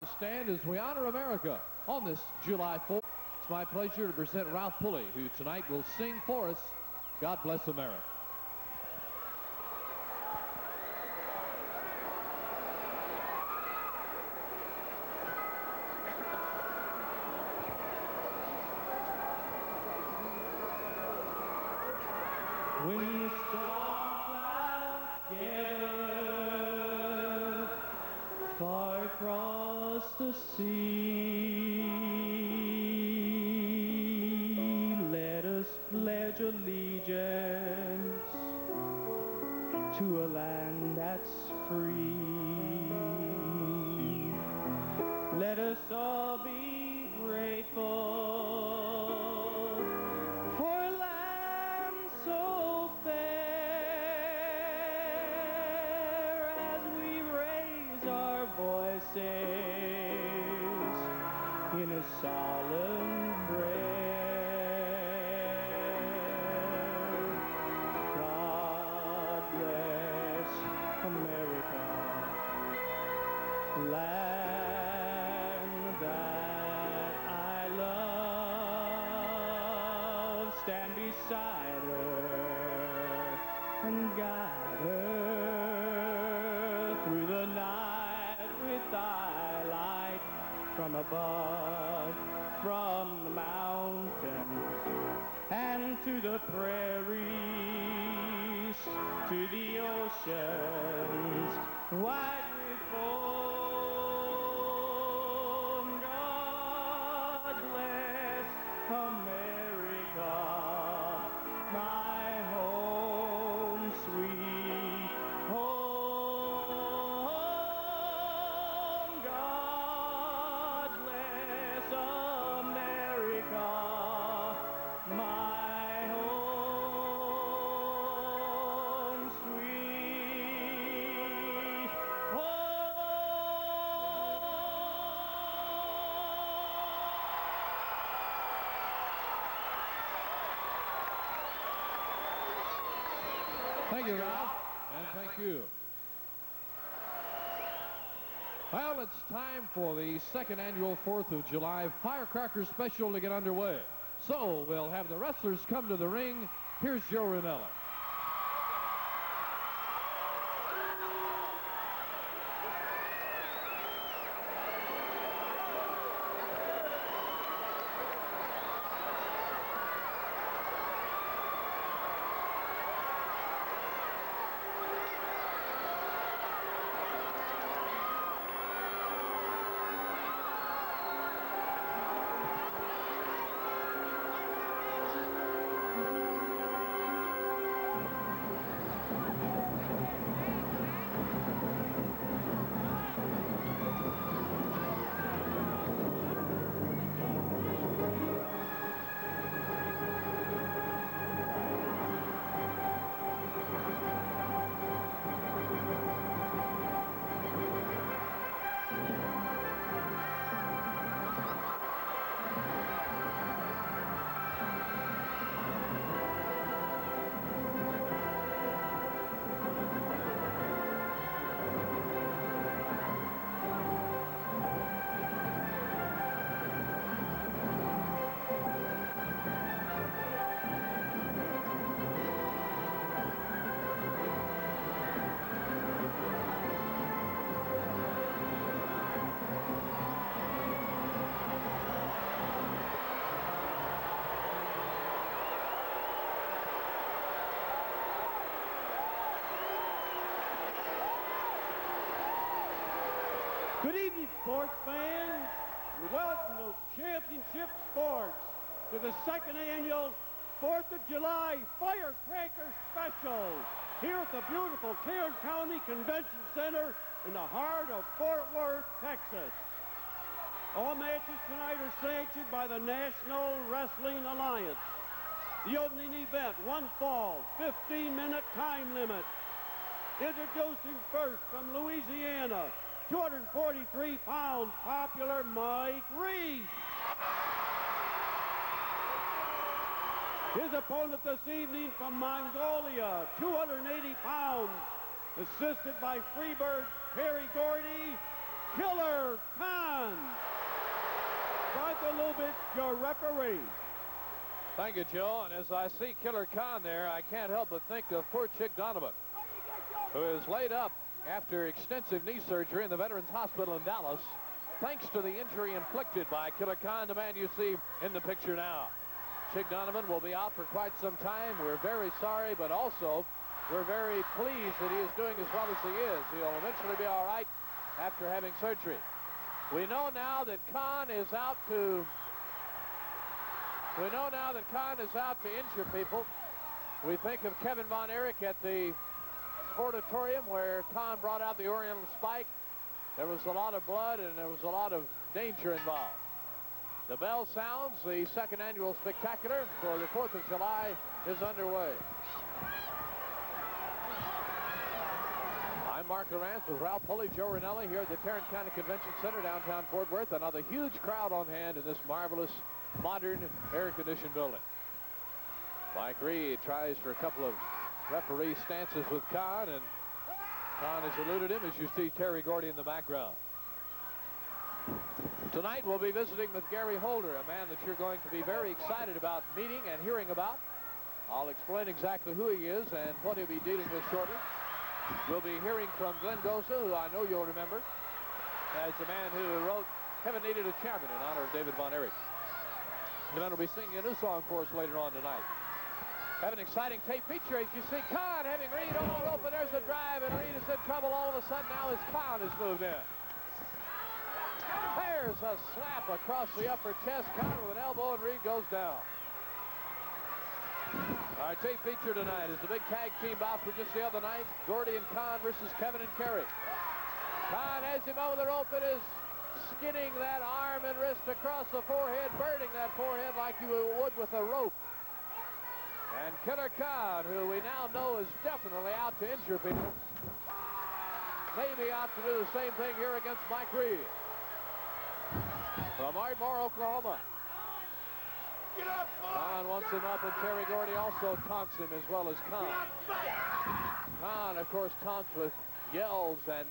Stand as we honor America on this July 4th. It's my pleasure to present Ralph Pulley, who tonight will sing for us, God Bless America. When the storm clouds gather far across the sea, let us pledge allegiance to a land that's free. Let us all be grateful for a land so fair as we raise our voices in a solemn prayer. God bless America, land that I love. Stand beside her and guide her through the night with thy light from above, from the mountains and to the prairies, to the oceans wide with foam. God bless America, my home, sweet home. God bless America, my home, sweet home. Thank you, Ralph, and thank you. Well, it's time for the second annual 4th of July Firecracker Special to get underway. So we'll have the wrestlers come to the ring. Here's Joe Ranella. Good evening, sports fans. And welcome to Championship Sports to the second annual 4th of July Firecracker Special here at the beautiful Tarrant County Convention Center in the heart of Fort Worth, Texas. All matches tonight are sanctioned by the National Wrestling Alliance. The opening event, one fall, 15-minute time limit. Introducing first from Louisiana, 243-pound popular Mike Reed. His opponent this evening from Mongolia, 280 pounds, assisted by Freebirds Kerry, Gordy, Killer Khan. Bronco Lubitsch, your referee. Thank you, Joe. And as I see Killer Khan there, I can't help but think of poor Chick Donovan, who is laid up after extensive knee surgery in the Veterans Hospital in Dallas, thanks to the injury inflicted by Killer Khan, the man you see in the picture now. Chick Donovan will be out for quite some time. We're very sorry, but also we're very pleased that he is doing as well as he is. He'll eventually be all right after having surgery. We know now that Khan is out to injure people. We think of Kevin Von Erich at the Sportatorium where Khan brought out the Oriental Spike. There was a lot of blood and there was a lot of danger involved. The bell sounds. The second annual spectacular for the 4th of July is underway. I'm Mark Lawrence with Ralph Pulley, Joe Ranelli here at the Tarrant County Convention Center, downtown Fort Worth. Another huge crowd on hand in this marvelous, modern, air-conditioned building. Mike Reed tries for a couple of referee stances with Khan, and Khan has eluded him, as you see Terry Gordy in the background. Tonight we'll be visiting with Gary Holder, a man that you're going to be very excited about meeting and hearing about. I'll explain exactly who he is and what he'll be dealing with shortly. We'll be hearing from Glenn Goza, who I know you'll remember as the man who wrote Heaven Needed a Champion in honor of David Von Erich. The man will be singing a new song for us later on tonight. Have an exciting tape feature as you see Khan having Reed on the rope, and there's a drive, and Reed is in trouble all of a sudden now as Khan has moved in. There's a slap across the upper chest. Khan with an elbow, and Reed goes down. Our tape feature tonight is the big tag team bout from just the other night. Gordy and Khan versus Kevin and Kerry. Khan has him over the rope and is skinning that arm and wrist across the forehead, burning that forehead like you would with a rope. And Killer Khan, who we now know is definitely out to injure people, may be out to do the same thing here against Mike Reed. From Ardmore, Oklahoma. Khan wants him up, and Terry Gordy also taunts him as well as Khan. Khan, of course, taunts with yells and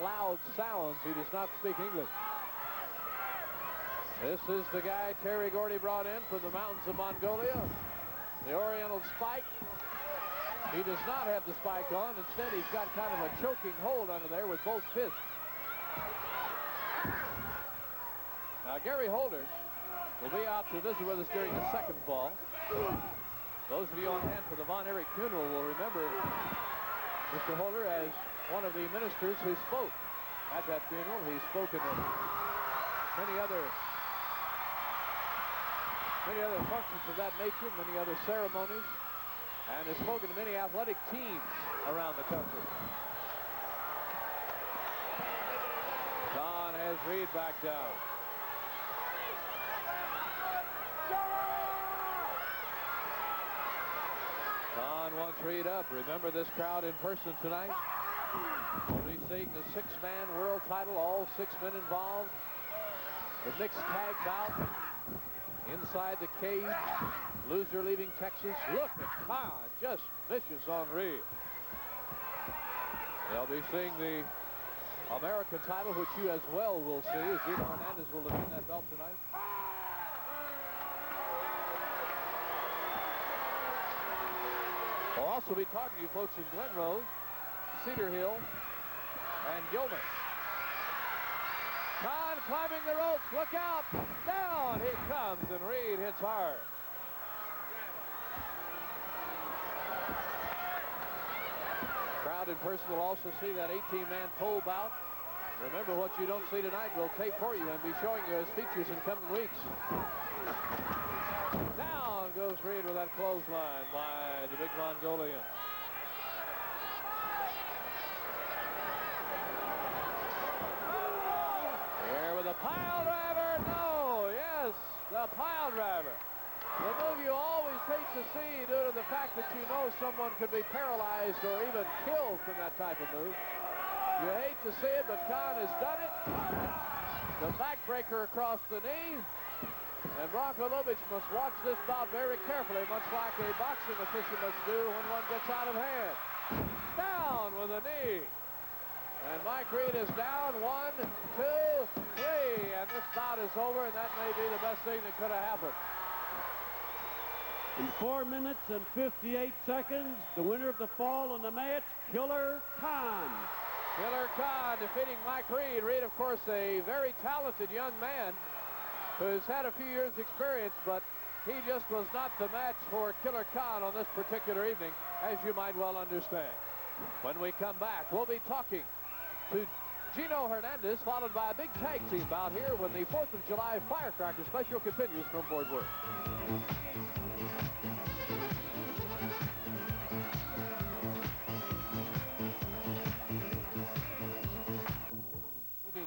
loud sounds. He does not speak English. This is the guy Terry Gordy brought in from the mountains of Mongolia, the Oriental Spike. He does not have the spike on. Instead, he's got kind of a choking hold under there with both fists. Now, Gary Holder will be out to visit with us during the second fall. Those of you on hand for the Von Erich funeral will remember Mr. Holder as one of the ministers who spoke at that funeral. He's spoken at many other functions of that nature, many other ceremonies, and has spoken to many athletic teams around the country. Khan has Reed back down. Khan wants Reed up. Remember this crowd in person tonight? We'll be seeing the 6-man world title, all 6 men involved. The mixed tag bout inside the cage. Loser leaving Texas. Look at Khan, just vicious on Reed. They'll be seeing the American title, which you as well will see, as Gino Hernandez will defend that belt tonight. We'll also be talking to you folks in Glen Rose, Cedar Hill, and Gilman. Khan climbing the ropes. Look out. Down he comes, and Reed hits hard. Crowd in person will also see that 18-man pole bout. Remember, what you don't see tonight, we'll tape for you and be showing you as features in coming weeks. Down goes Reed with that clothesline by the big Mongolian. Here with a pile driver. No, yes, the pile driver. The move you always hate to see due to the fact that you know someone could be paralyzed or even killed from that type of move. You hate to see it, but Khan has done it. The backbreaker across the knee. And Bronco Lubitsch must watch this bout very carefully, much like a boxing official must do when one gets out of hand. Down with a knee. And Mike Reed is down. 1, 2, 3. And this bout is over, and that may be the best thing that could have happened. In 4 minutes and 58 seconds, the winner of the fall in the match, Killer Khan. Killer Khan defeating Mike Reed. Reed, of course, a very talented young man who's had a few years' experience, but he just was not the match for Killer Khan on this particular evening, as you might well understand. When we come back, we'll be talking to Gino Hernandez, followed by a big tag team bout here when the 4th of July Firecracker Special continues from Fort Worth.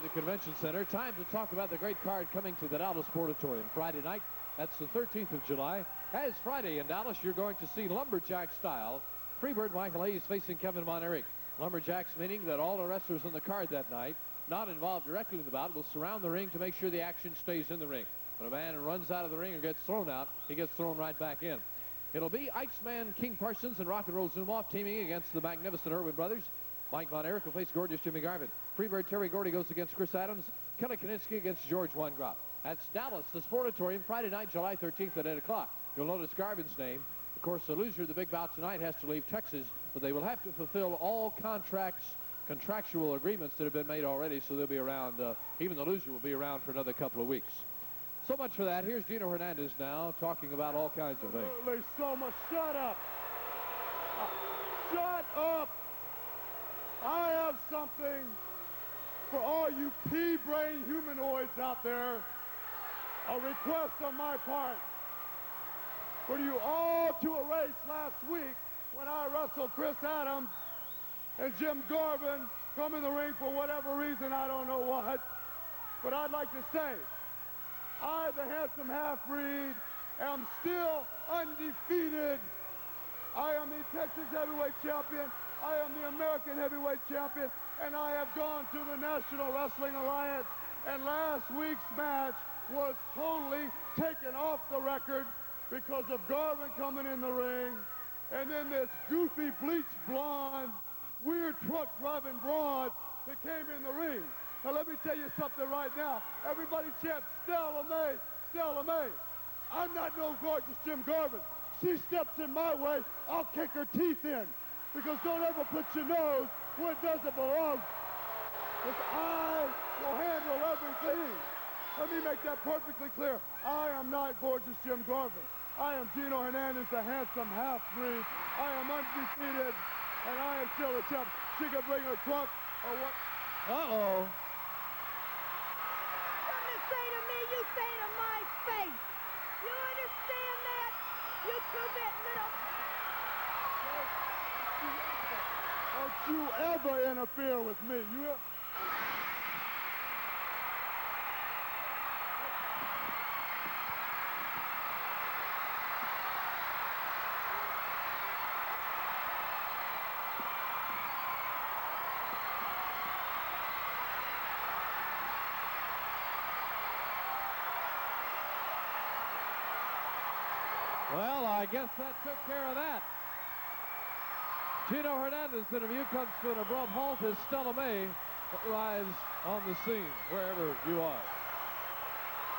The Convention Center. Time to talk about the great card coming to the Dallas Sportatorium Friday night. That's the 13th of July. As Friday in Dallas, you're going to see Lumberjack style. Freebird Michael Hayes facing Kevin Von Erich. Lumberjacks meaning that all the wrestlers on the card that night, not involved directly in the bout, will surround the ring to make sure the action stays in the ring. When a man runs out of the ring or gets thrown out, he gets thrown right back in. It'll be Iceman King Parsons and Rock and Roll Zumhofe teaming against the magnificent Irwin brothers. Mike Von Erich will face gorgeous Jimmy Garvin. Freebird Terry Gordy goes against Chris Adams. Kelly Kiniski against George Weingrop. That's Dallas, the Sportatorium, Friday night, July 13th at 8 o'clock. You'll notice Garvin's name. Of course, the loser of the big bout tonight has to leave Texas, but they will have to fulfill all contractual agreements that have been made already, so they'll be around. Even the loser will be around for another couple of weeks. So much for that. Here's Gino Hernandez now talking about all kinds of things. There's so much. Shut up. Shut up. I have something for all you pea-brain humanoids out there. A request on my part for you all to erase last week when I wrestled Chris Adams and Jim Garvin come in the ring for whatever reason, I don't know what. But I'd like to say, I, the handsome half-breed, am still undefeated. I am the Texas Heavyweight Champion. I am the American Heavyweight Champion, and I have gone to the National Wrestling Alliance, and last week's match was totally taken off the record because of Garvin coming in the ring, and then this goofy bleached blonde, weird truck driving broad that came in the ring. Now let me tell you something right now. Everybody chant Stella May, Stella May. I'm not no gorgeous Jim Garvin. She steps in my way, I'll kick her teeth in. Because don't ever put your nose where it doesn't belong. Because I will handle everything. Let me make that perfectly clear. I am not gorgeous Jim Garvin. I am Gino Hernandez, the handsome half-breed. I am undefeated, and I am still a champ. She can bring her truck or what? Uh-oh. Something to say to me, you say to my face. You understand that? You two-bit little... Don't you ever interfere with me. Well, I guess that took care of that. Gino Hernandez's interview comes to an abrupt halt as Stella May arrives on the scene, wherever you are.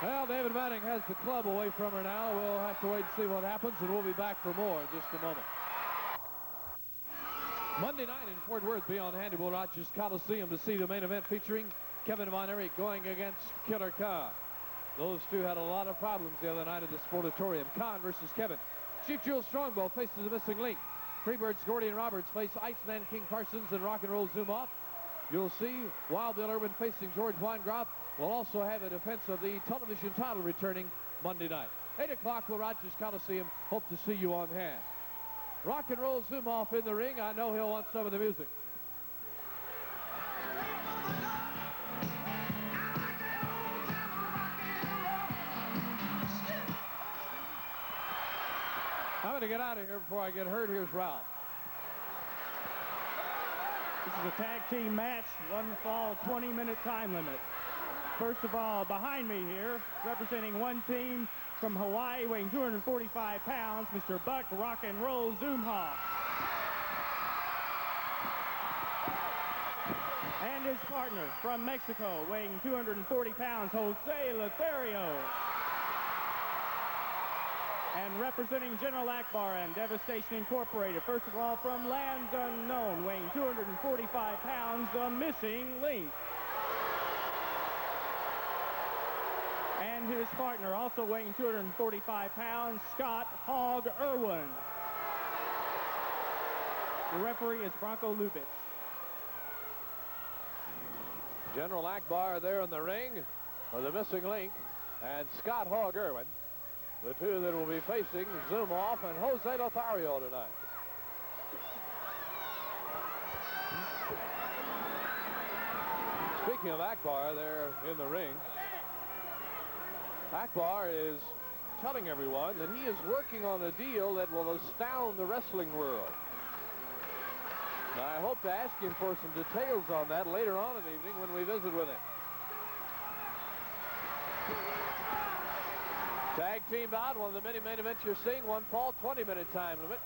Well, David Manning has the club away from her now. We'll have to wait and see what happens, and we'll be back for more in just a moment. Monday night in Fort Worth, beyond Handable Rogers Coliseum to see the main event featuring Kevin Von Erich going against Killer Khan. Those two had a lot of problems the other night at the Sportatorium. Khan versus Kevin. Chief Jules Strongbow faces the missing link. Freebirds Gordy and Roberts face Iceman King Parsons and Rock and Roll Zumhofe. You'll see Wild Bill Irwin facing George Weingrop. We'll also have a defense of the television title returning Monday night. 8 o'clock, will Rogers Coliseum. Hope to see you on hand. Rock and Roll Zumhofe in the ring. I know he'll want some of the music. I'm going to get out of here before I get hurt. Here's Ralph. This is a tag team match, one fall, 20-minute time limit. First of all, behind me here, representing one team from Hawaii, weighing 245 pounds, Mr. Buck Rock and Roll Zumhofe. And his partner from Mexico, weighing 240 pounds, Jose Lothario. And representing General Akbar and Devestation Incorporated, first of all, from lands unknown, weighing 245 pounds, the Missing Link. And his partner, also weighing 245 pounds, Scott Hog Irwin. The referee is Bronco Lubitsch. General Akbar there in the ring with the Missing Link and Scott Hog Irwin, the two that will be facing Zumhofe and Jose Lothario tonight. Speaking of Akbar there in the ring, Akbar is telling everyone that he is working on a deal that will astound the wrestling world. Now, I hope to ask him for some details on that later on in the evening when we visit with him. Tag team bout, one of the many main events you're seeing, one fall, 20-minute time limit.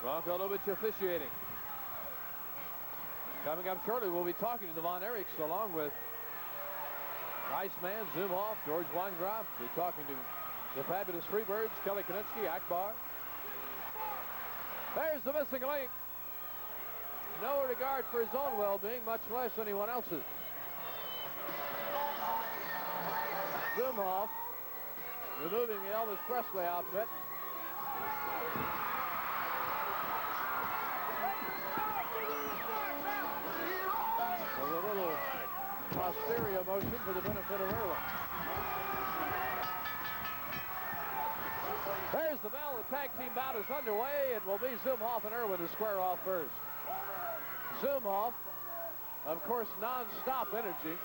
Bronco Lubitsch officiating. Coming up shortly, we'll be talking to the Von Erichs along with Iceman, Zumhofe, George Weingraf. We'll be talking to the fabulous Freebirds, Kelly Kiniski, Akbar. There's the Missing Link. No regard for his own well-being, much less anyone else's. Zumhofe removing the Elvis Presley outfit. With a little posterior motion for the benefit of Irwin. There's the bell. The tag team bout is underway. It will be Zumhofe and Irwin to square off first. Zumhofe, of course, non-stop energy.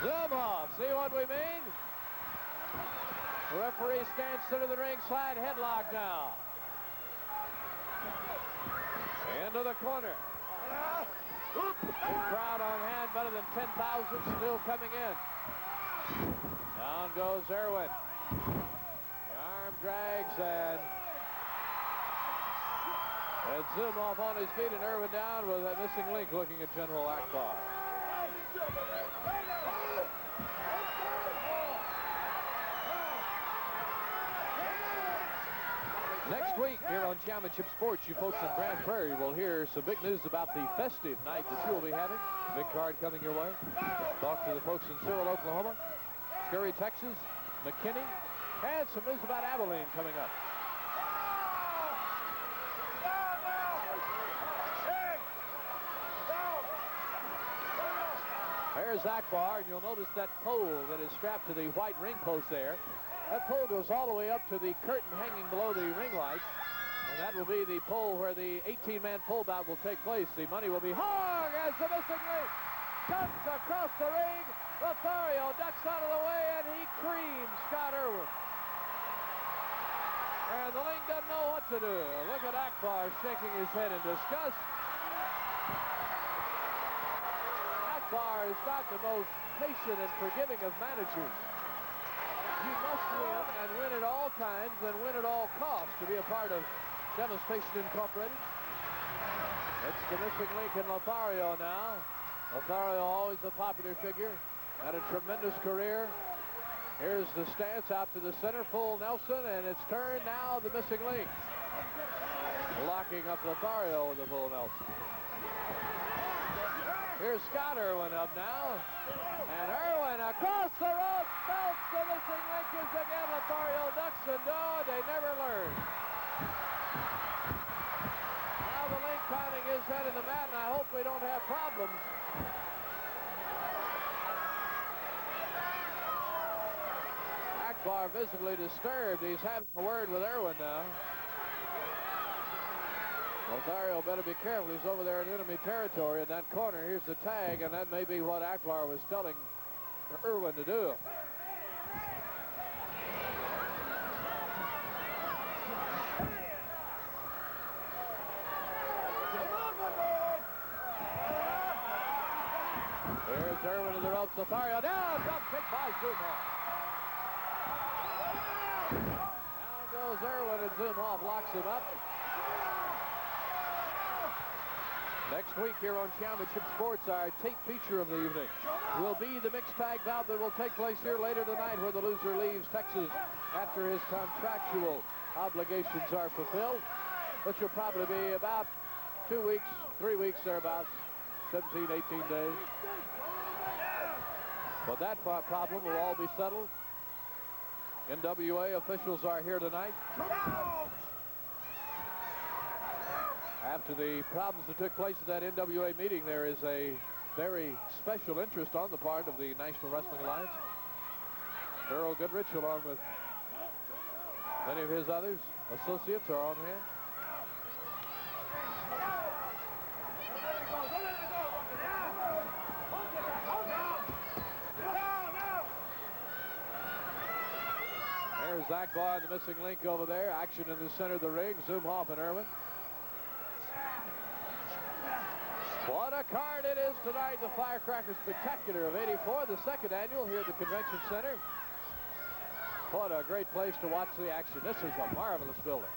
Zumhofe, see what we mean? The referee stands center of the ring, slide headlock now. Into the corner. Big crowd on hand, better than 10,000 still coming in. Down goes Irwin. The arm drags and Zumhofe on his feet and Irwin down with that Missing Link looking at General Akbar. Next week here on Championship Sports, you folks in Grand Prairie will hear some big news about the festive night that you will be having. Big card coming your way. Talk to the folks in Sewell, Oklahoma, Kerry, Texas, McKinney, and some news about Abilene coming up. There's Akbar, and you'll notice that pole that is strapped to the white ring post there. That pole goes all the way up to the curtain hanging below the ring lights, and that will be the pole where the 18-man pole bout will take place. The money will be hung as the Missing Link comes across the ring. Lothario ducks out of the way, and he creams Scott Irwin. And the Link doesn't know what to do. Look at Akbar shaking his head in disgust. Akbar is not the most patient and forgiving of managers. You must win and win at all times and win at all costs to be a part of Devestation Incorporated. It's the Missing Link and Lothario now. Lothario always a popular figure, had a tremendous career. Here's the stance out to the center, full Nelson, and it's turned now the Missing Link. Locking up Lothario with the full Nelson. Here's Scott Irwin up now. And Irwin across the rope, belts the Missing Link is again. Lothario ducks and no, they never learn. Now the Link pounding his head in the mat, and I hope we don't have problems. Akbar visibly disturbed. He's having a word with Irwin now. Lothario better be careful. He's over there in enemy territory in that corner. Here's the tag, and that may be what Akbar was telling Irwin to do. Lothario down. Drop kick by Zumhofe. Down goes Irwin, and Zumhofe locks him up. Next week here on Championship Sports, our tape feature of the evening will be the mixed tag bout that will take place here later tonight, where the loser leaves Texas after his contractual obligations are fulfilled, which will probably be about 2 weeks, 3 weeks, thereabouts, 17, 18 days. But that problem will all be settled. NWA officials are here tonight. After the problems that took place at that NWA meeting, there is a very special interest on the part of the National Wrestling Alliance. Earl Goodrich, along with many of his others associates, are on hand. There's Akbar, the missing link over there. Action in the center of the ring. Zumhofe and Irwin. What a card it is tonight. The Firecracker Spectacular of '84, the second annual here at the Convention Center. What a great place to watch the action. This is a marvelous building.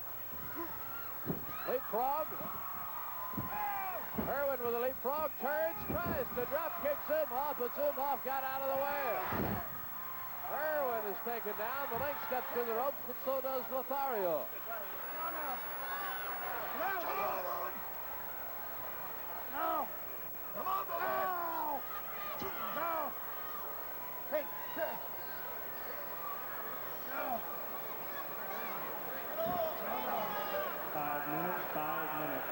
Leapfrog. Irwin with a leapfrog, turns, tries to drop kick Zumhofe, but Zumhofe got out of the way. Irwin is taken down. The link steps to the ropes, but so does Lothario. No! Come on, boy! No! No! Hey! No! 5 minutes, 5 minutes.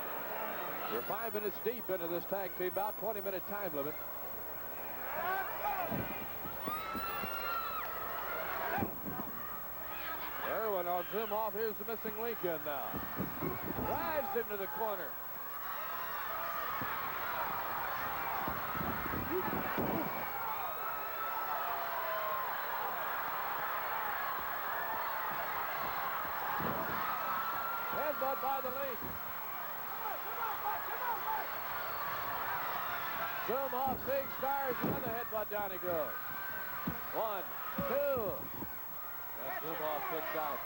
We're 5 minutes deep into this tag team bout, 20-minute time limit. Irwin on Zumhofe. Here's the missing link in now. Drives into the corner. Headbutt by the link. Zumhofe seeing stars. Another headbutt, down he goes. 1, 2. And Zumhofe kicks out.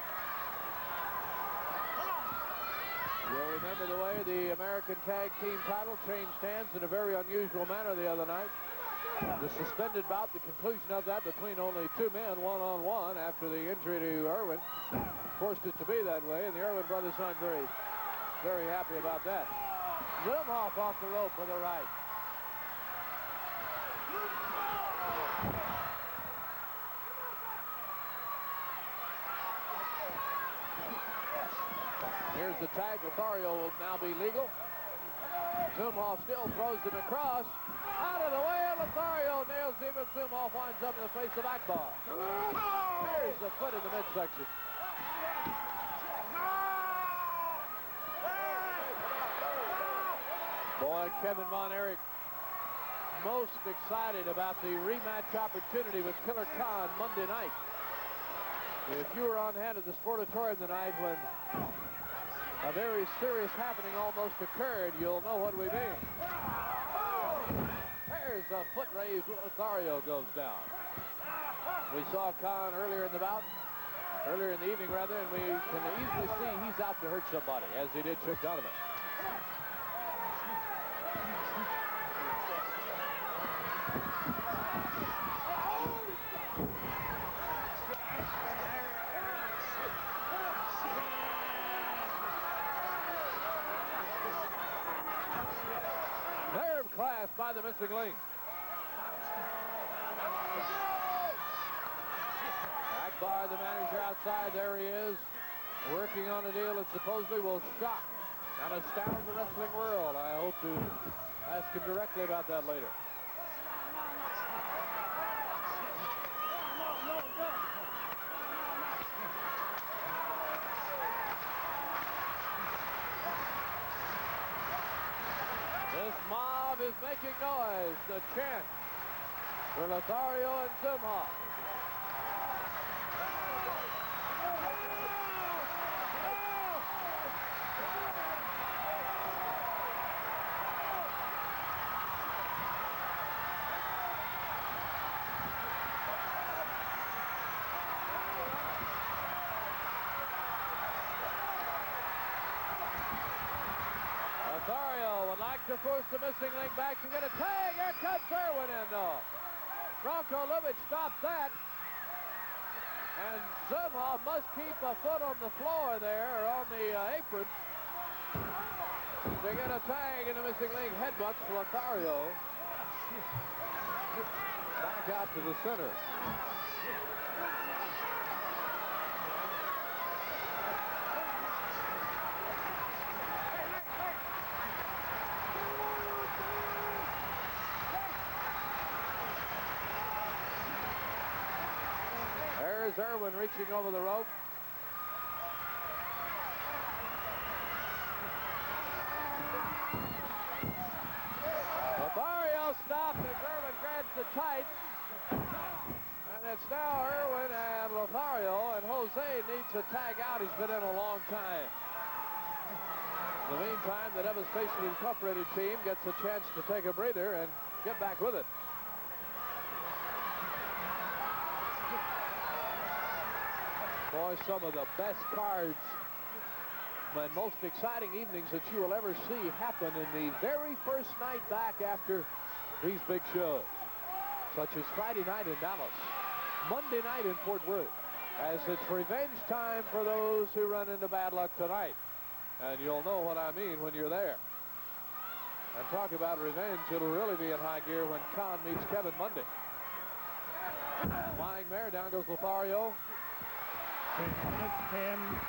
You'll remember the way the American Tag Team title changed hands in a very unusual manner the other night. The suspended bout, the conclusion of that between only 2 men, one-on-one, after the injury to Irwin, forced it to be that way, and the Irwin brothers aren't very, very happy about that. Zumhofe off the rope with a right. Here's the tag. Lothario will now be legal. Zumhofe still throws him across. Out of the way, Lothario nails him, and Zumhofe winds up in the face of Akbar. There's the foot in the midsection. Boy, Kevin Von Erich most excited about the rematch opportunity with Killer Khan Monday night. If you were on hand at the Sportatorium tonight when a very serious happening almost occurred, you'll know what we mean. There's a foot raised. Lothario goes down. We saw Khan earlier in the bout, earlier in the evening rather, and we can easily see he's out to hurt somebody, as he did Chick Donovan. By the missing link. Akbar, the manager outside, there he is, working on a deal that supposedly will shock and astound the wrestling world. I hope to ask him directly about that later. This mob is making noise. The chant for Lothario and Zumhofe. to force the missing link back to get a tag. Here comes Irwin in, though. Bronco Lubitsch stopped that. And Zumhofe must keep a foot on the floor there, or on the apron. They get a tag in the missing link. Headbutts Lothario. Back out to the center. There's Irwin reaching over the rope. Lothario stopped as Irwin grabs the tights. And it's now Irwin and Lothario, and Jose needs a tag out. He's been in a long time. In the meantime, the Devestation Incorporated team gets a chance to take a breather and get back with it. Boy, some of the best cards and most exciting evenings that you will ever see happen in the very first night back after these big shows, such as Friday night in Dallas, Monday night in Fort Worth, as it's revenge time for those who run into bad luck tonight. And you'll know what I mean when you're there. And talk about revenge, it'll really be in high gear when Khan meets Kevin Monday. Flying mare, down goes Lothario. 10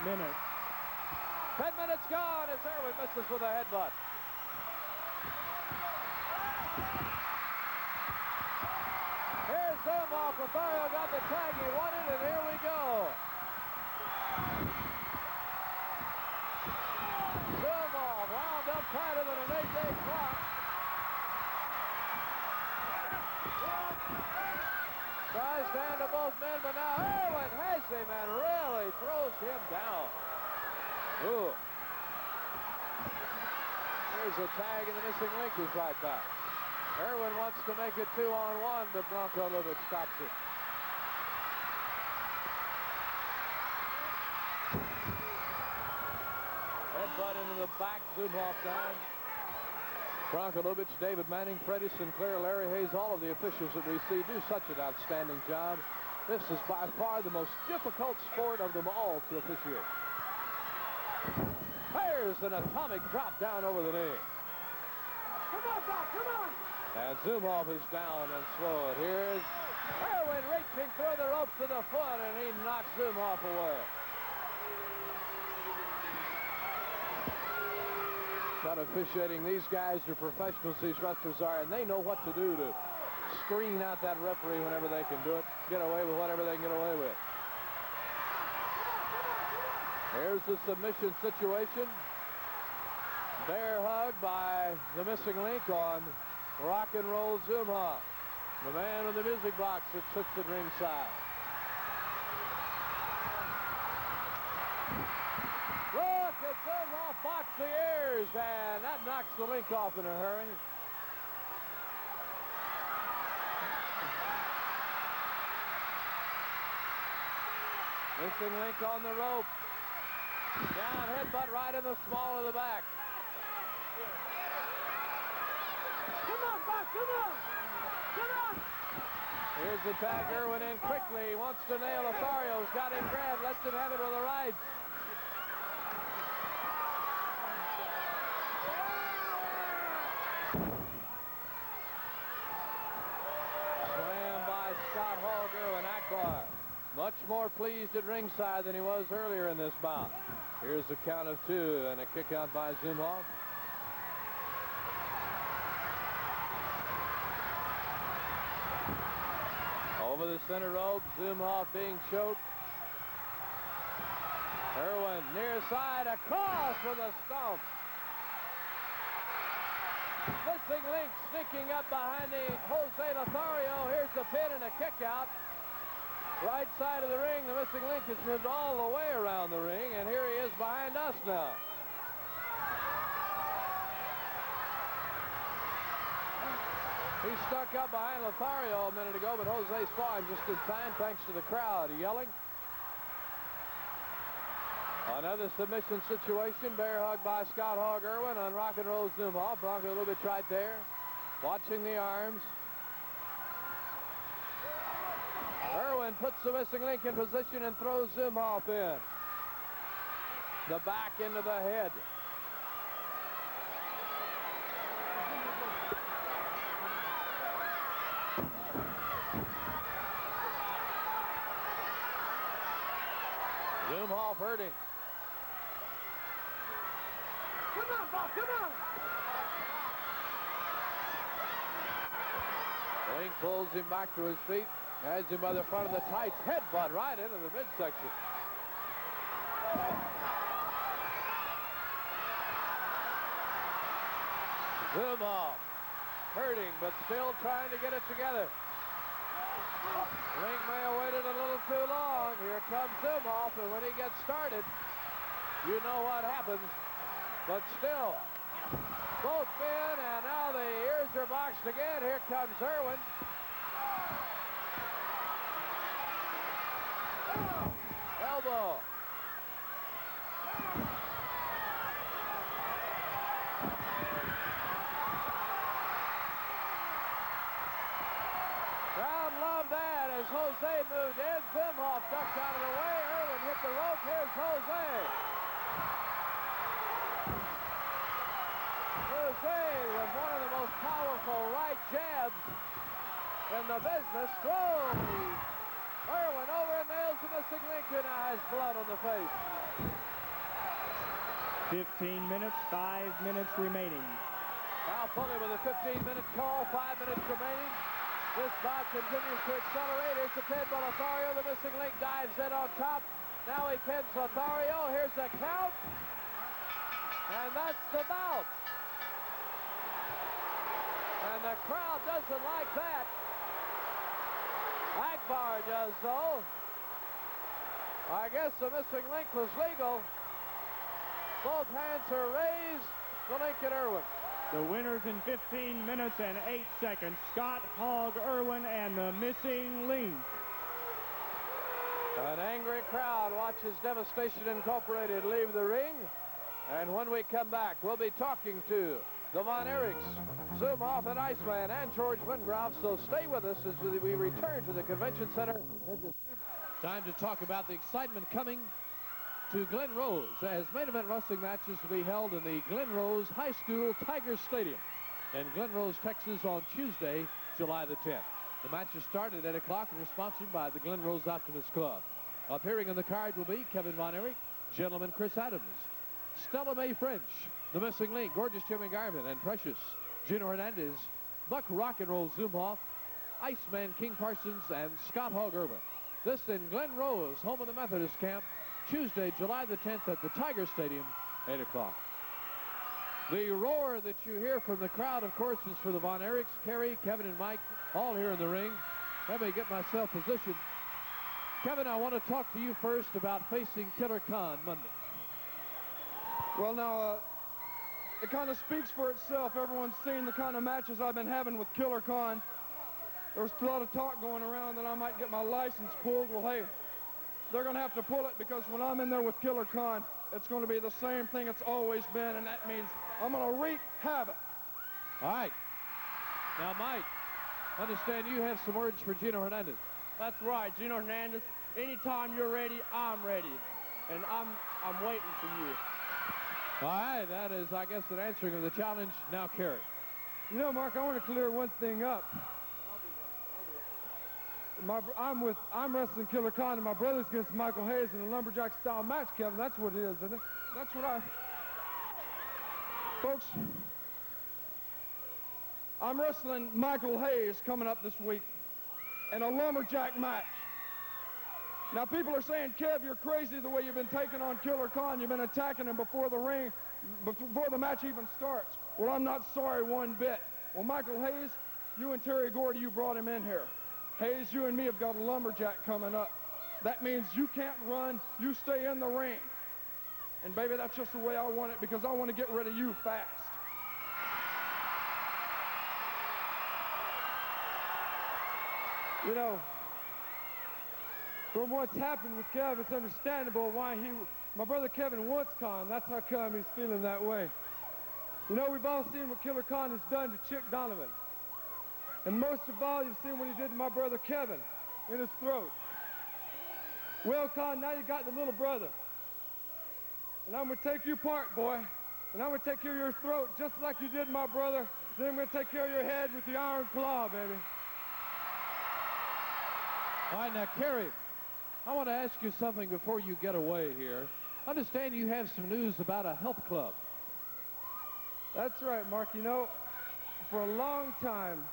minutes. 10 minutes gone as Irwin misses with a headbutt. Here's Zumhofe. Lothario got the tag he wanted, and here we go. Zumhofe wound up tighter than an 8-day clock. Tries to handle both men, but now Irwin has him and really throws him down. Ooh. Here's a tag, and the missing link is right back. Irwin wants to make it 2-on-1, but Bronco Lubitsch stops it. Headbutt into the back, Zumhofe down. Bronco Lubitsch, David Manning, Freddie Sinclair, Larry Hayes, all of the officials that we see do such an outstanding job. This is by far the most difficult sport of them all to officiate. There's an atomic drop down over the knee. Come on, Doc, come on! And Zumhofe is down and slow. Here's Irwin reaching through the ropes to the foot, and he knocks Zumhofe away. Not officiating. These guys are professionals, these wrestlers are, and they know what to do to screen out that referee whenever they can do it, get away with whatever they can get away with. Here's the submission situation. Bear hug by the missing link on Rock and Roll Zumhofe, the man with the music box that sits at ringside. Look at Zumhofe box the ears, and that knocks the link off in a hurry. Missing link on the rope. Down headbutt right in the small of the back. Come on, Buck, come on! Come on! Here's the tag. Irwin in quickly. He wants to nail Lothario's. Got him grabbed. Lets him have it with the right. Slam by Scott Hall, Irwin Akbar. Much more pleased at ringside than he was earlier in this bout. Here's the count of 2 and a kick out by Zumhofe. Over the center rope, Zumhofe being choked. Irwin near side, across with a stomp. Missing link sneaking up behind the Jose Lothario. Here's the pin and a kick out. Right side of the ring, the missing link has moved all the way around the ring, and here he is behind us now. He stuck up behind Lothario a minute ago, but Jose saw him just in time thanks to the crowd yelling. Another submission situation. Bear hug by Scott Hog Irwin on Rock and Roll Zumhofe. Bronco Lubitsch right there, watching the arms. Irwin puts the missing link in position and throws Zumhofe in. The back into the head. Zumhofe hurting. Come on, Bob, come on! Link pulls him back to his feet, has him by the front of the tights, headbutt right into the midsection. Zumhofe hurting, but still trying to get it together. Link may have waited a little too long. Here comes Zumhofe, and when he gets started, you know what happens. But still, both men, and now the ears are boxed again. Here comes Irwin. Elbow. Crowd loved that as Jose moved in. Zumhofe ducked out of the way. Irwin hit the rope. Here's Jose. Jose with one of the most powerful right jabs in the business. Throws Irwin over and nails the missing link and has blood on the face. 15 minutes, 5 minutes remaining. Now Foley with a 15-minute call, 5 minutes remaining. This bout continues to accelerate. Here's the pin by Lothario. The missing link dives in on top. Now he pins Lothario. Here's the count. And that's the bout. And the crowd doesn't like that. Akbar does, though. I guess the missing link was legal. Both hands are raised. The link at Irwin. The winners in 15 minutes and 8 seconds, Scott Hog Irwin and the missing link. An angry crowd watches Devestation Incorporated leave the ring. And when we come back, we'll be talking to the Von Erichs, Zumhofe and Iceman, and George Wingroff. So stay with us as we return to the Convention Center. Time to talk about the excitement coming to Glen Rose, as main event wrestling matches will be held in the Glen Rose High School Tiger Stadium in Glen Rose, Texas on Tuesday, July the 10th. The matches start at 8 o'clock and are sponsored by the Glen Rose Optimist Club. Appearing on the card will be Kevin Von Erich, Gentleman Chris Adams, Stella Mae French, The Missing Link, Gorgeous Jimmy Garvin, and Precious, Gino Hernandez, Buck Rock and Roll Zumhofe, Iceman King Parsons, and Scott Hog Irwin. This in Glen Rose, home of the Methodist Camp, Tuesday, July the 10th at the Tiger Stadium, 8 o'clock. The roar that you hear from the crowd, of course, is for the Von Erichs, Kerry, Kevin, and Mike, all here in the ring. Let me get myself positioned. Kevin, I want to talk to you first about facing Killer Khan Monday. Well, now, it kind of speaks for itself. Everyone's seen the kind of matches I've been having with Killer Khan. There's a lot of talk going around that I might get my license pulled. Well, hey, they're going to have to pull it, because when I'm in there with Killer Khan, it's going to be the same thing it's always been, and that means I'm going to wreak havoc. All right. Now, Mike, understand you have some words for Gino Hernandez. That's right, Gino Hernandez. Anytime you're ready, I'm ready, and I'm waiting for you. All right, that is, I guess, an answering of the challenge. Now, Kerry. You know, Mark, I want to clear one thing up. I'm wrestling Killer Khan, and my brother's against Michael Hayes in a lumberjack style match, Kevin. That's what it is, isn't it? That's what folks, I'm wrestling Michael Hayes coming up this week in a lumberjack match. Now, people are saying, Kev, you're crazy the way you've been taking on Killer Khan. You've been attacking him before the ring, before the match even starts. Well, I'm not sorry one bit. Well, Michael Hayes, you and Terry Gordy, you brought him in here. Hayes, you and me have got a lumberjack coming up. That means you can't run, you stay in the ring. And baby, that's just the way I want it, because I want to get rid of you fast. You know, from what's happened with Kev, it's understandable why my brother Kevin wants Khan. That's how come he's feeling that way. You know, we've all seen what Killer Khan has done to Chick Donovan. And most of all, you've seen what he did to my brother Kevin in his throat. Well, Khan, now you got the little brother. And I'm going to take you apart, boy. And I'm going to take care of your throat just like you did my brother. Then I'm going to take care of your head with the iron claw, baby. All right, now, Kerry, I want to ask you something before you get away here. Understand you have some news about a health club. That's right, Mark. You know, for a long time,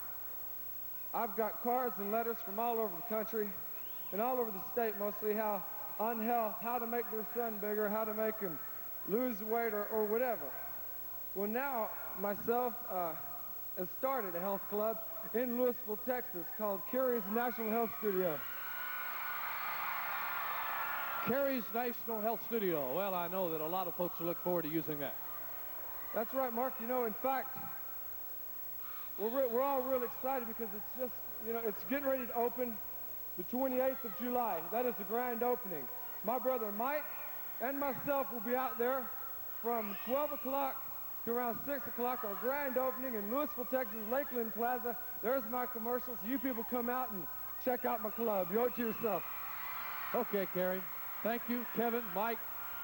I've got cards and letters from all over the country and all over the state mostly how to make their son bigger, how to make him lose weight or whatever. Well, now myself has started a health club in Louisville, Texas called Kerry's National Health Studio. Kerry's National Health Studio. Well, I know that a lot of folks will look forward to using that. That's right, Mark. You know, in fact, we're all real excited because it's just, you know, it's getting ready to open the 28th of July. That is the grand opening. My brother Mike and myself will be out there from 12 o'clock to around 6 o'clock, our grand opening in Louisville, Texas, Lakeland Plaza. There's my commercials. You people come out and check out my club. You owe it to yourself. Okay, Kerry. Thank you, Kevin, Mike.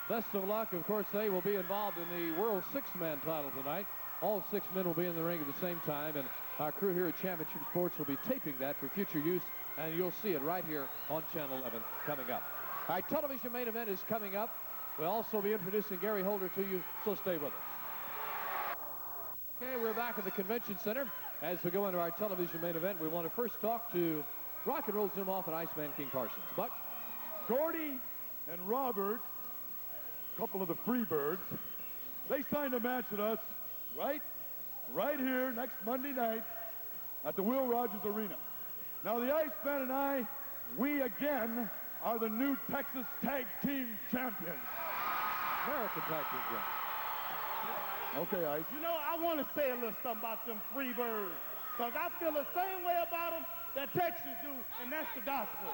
Best of luck. Of course, they will be involved in the World Six-Man title tonight. All 6 men will be in the ring at the same time, and our crew here at Championship Sports will be taping that for future use, and you'll see it right here on Channel 11 coming up. Our television main event is coming up. We'll also be introducing Gary Holder to you, so stay with us. Okay, we're back at the Convention Center. As we go into our television main event, we want to first talk to Rock and Roll Zumhofe and Iceman King Parsons. Buck? Gordy and Robert, a couple of the Freebirds, they signed a match with us right here next Monday night at the Will Rogers Arena. Now the Iceman and I, we again are the new Texas Tag Team Champions. American Tag Team Champions. Okay, Ice. You know, I want to say a little something about them Freebirds, because I feel the same way about them that Texas do, and that's the gospel.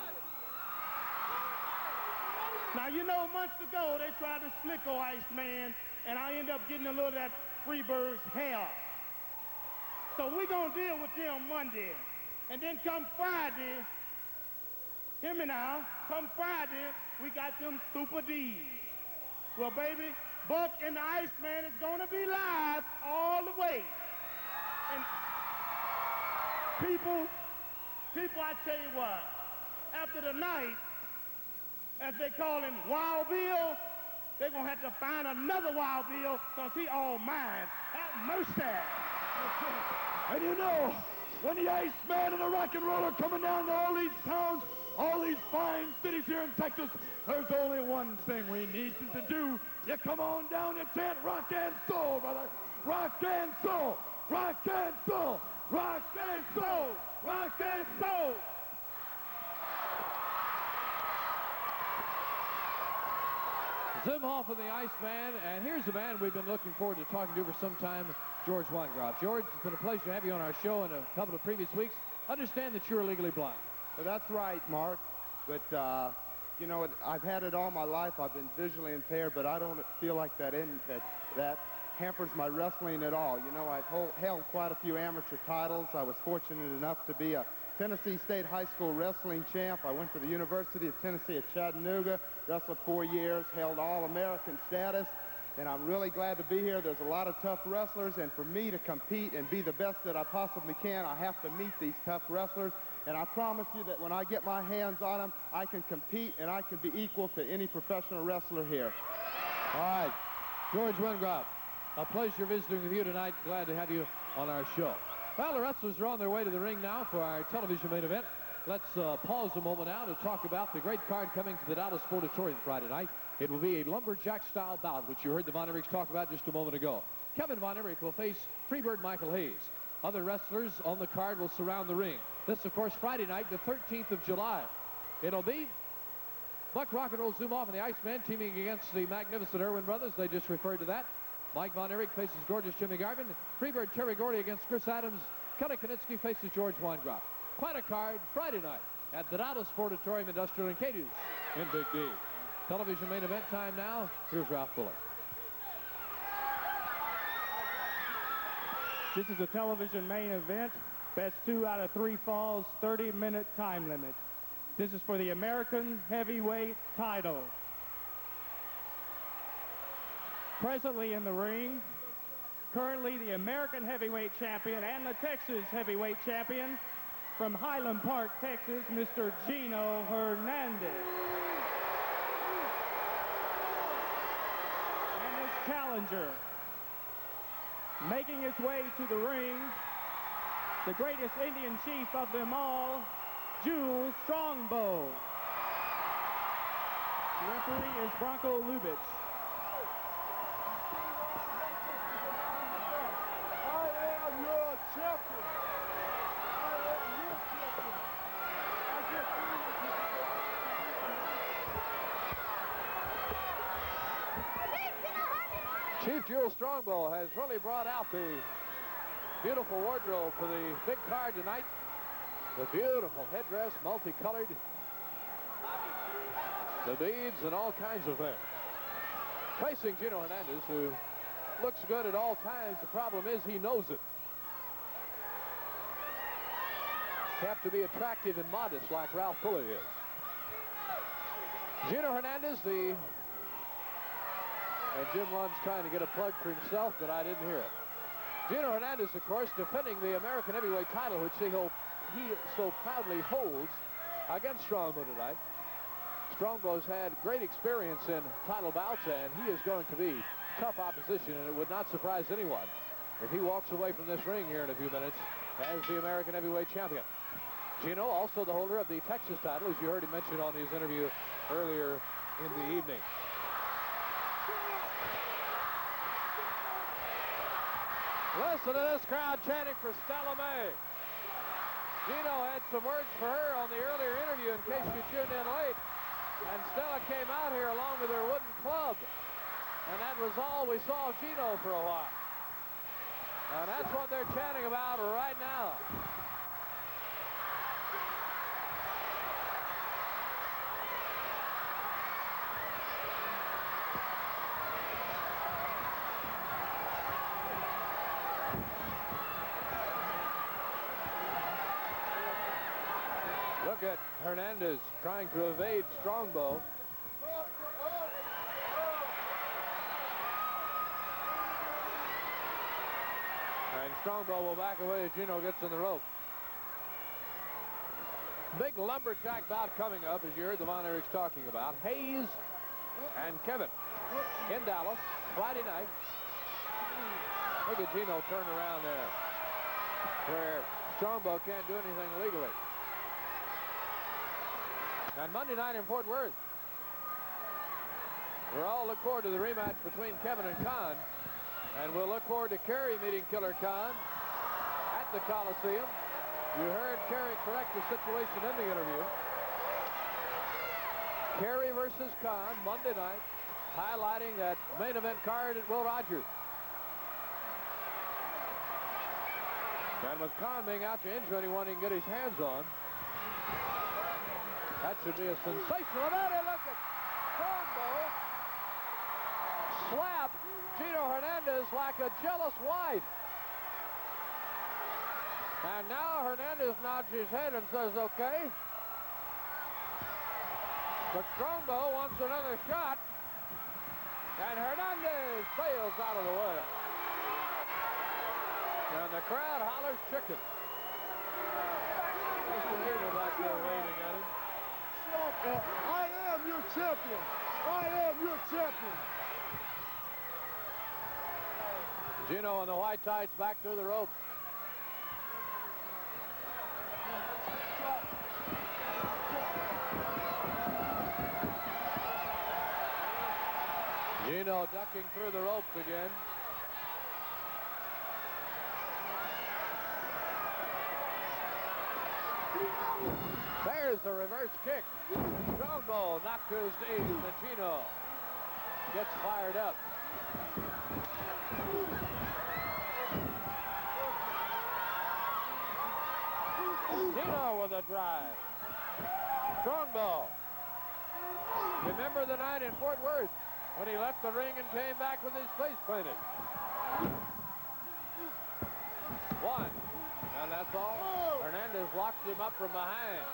Now, you know, months ago, they tried to slick Iceman, and I ended up getting a little of that Freebirds hair. So we're going to deal with them Monday. And then come Friday, hear me now, come Friday, we got them Super D's. Well, baby, Buck and the Iceman is going to be live all the way. And people, I tell you what, after the night, as they call him Wild Bill, they're going to have to find another Wild Bill because he all mine. Have mercy. And you know, when the Iceman and the Rock and Roll are coming down to all these towns, all these fine cities here in Texas, there's only one thing we need to do. You come on down and chant rock and soul, brother. Rock and soul, rock and soul, rock and soul, rock and soul. Zumhofe and the Iceman, and here's the man we've been looking forward to talking to for some time, George Weingroff. George, it's been a pleasure to have you on our show in a couple of previous weeks. Understand that you're legally blind. Well, that's right, Mark. But, you know, I've had it all my life. I've been visually impaired, but I don't feel like that hampers my wrestling at all. You know, I've held quite a few amateur titles. I was fortunate enough to be a Tennessee State High School wrestling champ. I went to the University of Tennessee at Chattanooga, wrestled 4 years, held All-American status, and I'm really glad to be here. There's a lot of tough wrestlers, and for me to compete and be the best that I possibly can, I have to meet these tough wrestlers, and I promise you that when I get my hands on them, I can compete and I can be equal to any professional wrestler here. All right, George Weingroff, a pleasure visiting with you tonight. Glad to have you on our show. Well, the wrestlers are on their way to the ring now for our television main event. Let's pause a moment now to talk about the great card coming to the Dallas Sportatorium Friday night. It will be a lumberjack-style bout, which you heard the Von Erichs talk about just a moment ago. Kevin Von Erich will face Freebird Michael Hayes. Other wrestlers on the card will surround the ring. This, of course, Friday night, the 13th of July. It'll be Buck Rock and Roll Zumhofe and the Iceman teaming against the magnificent Irwin brothers. They just referred to that. Mike Von Erich faces gorgeous Jimmy Garvin. Freebird Terry Gordy against Chris Adams. Kiniski faces George Weingroff. Quite a card Friday night at the Dallas Sportatorium Industrial in Cadiz in Big D. Television main event time now. Here's Ralph Fuller. This is a television main event. Best 2 out of 3 falls, 30-minute time limit. This is for the American Heavyweight title. Presently in the ring, currently the American Heavyweight Champion and the Texas Heavyweight Champion from Highland Park, Texas, Mr. Gino Hernandez. And his challenger, making his way to the ring, the greatest Indian chief of them all, Jules Strongbow. The referee is Bronco Lubitsch. Chief Jules Strongbow has really brought out the beautiful wardrobe for the big card tonight. The beautiful headdress, multicolored. The beads and all kinds of things. Facing Gino Hernandez, who looks good at all times. The problem is he knows it. You have to be attractive and modest like Ralph Fuller is. Gino Hernandez, and Jim Lund's trying to get a plug for himself, but I didn't hear it. Gino Hernandez, of course, defending the American Heavyweight title, which he so proudly holds against Strongbow tonight. Strongbow's had great experience in title bouts, and he is going to be tough opposition, and it would not surprise anyone if he walks away from this ring here in a few minutes as the American Heavyweight Champion. Gino, also the holder of the Texas title, as you heard him mention on his interview earlier in the evening. Listen to this crowd chanting for Stella May. Gino had some words for her on the earlier interview in case you tuned in late. And Stella came out here along with her wooden club. And that was all we saw of Gino for a while. And that's what they're chanting about right now. Look at Hernandez trying to evade Strongbow. And Strongbow will back away as Gino gets in the rope. Big lumberjack bout coming up, as you heard the Von Erichs talking about. Hayes and Kevin in Dallas Friday night. Look at Gino turn around there, where Strongbow can't do anything legally. And Monday night in Fort Worth, we'll all look forward to the rematch between Kevin and Khan. And we'll look forward to Kerry meeting Killer Khan at the Coliseum. You heard Kerry correct the situation in the interview. Kerry versus Khan Monday night, highlighting that main event card at Will Rogers. And with Khan being out to injure anyone he can get his hands on, that should be a sensational event. Look at Strongbow slap Gino Hernandez like a jealous wife. And now Hernandez nods his head and says, okay. But Strongbow wants another shot. And Hernandez sails out of the way. And the crowd hollers chicken. Mr. David back there waving at him. I am your champion. I am your champion. Gino and the white tights back through the ropes. Gino ducking through the ropes again. There's a reverse kick. Strongbow knocked to his knees, and Gino gets fired up. Gino with a drive. Strongbow Remember the night in Fort Worth when he left the ring and came back with his face painted. One. And that's all. Hernandez locks him up from behind.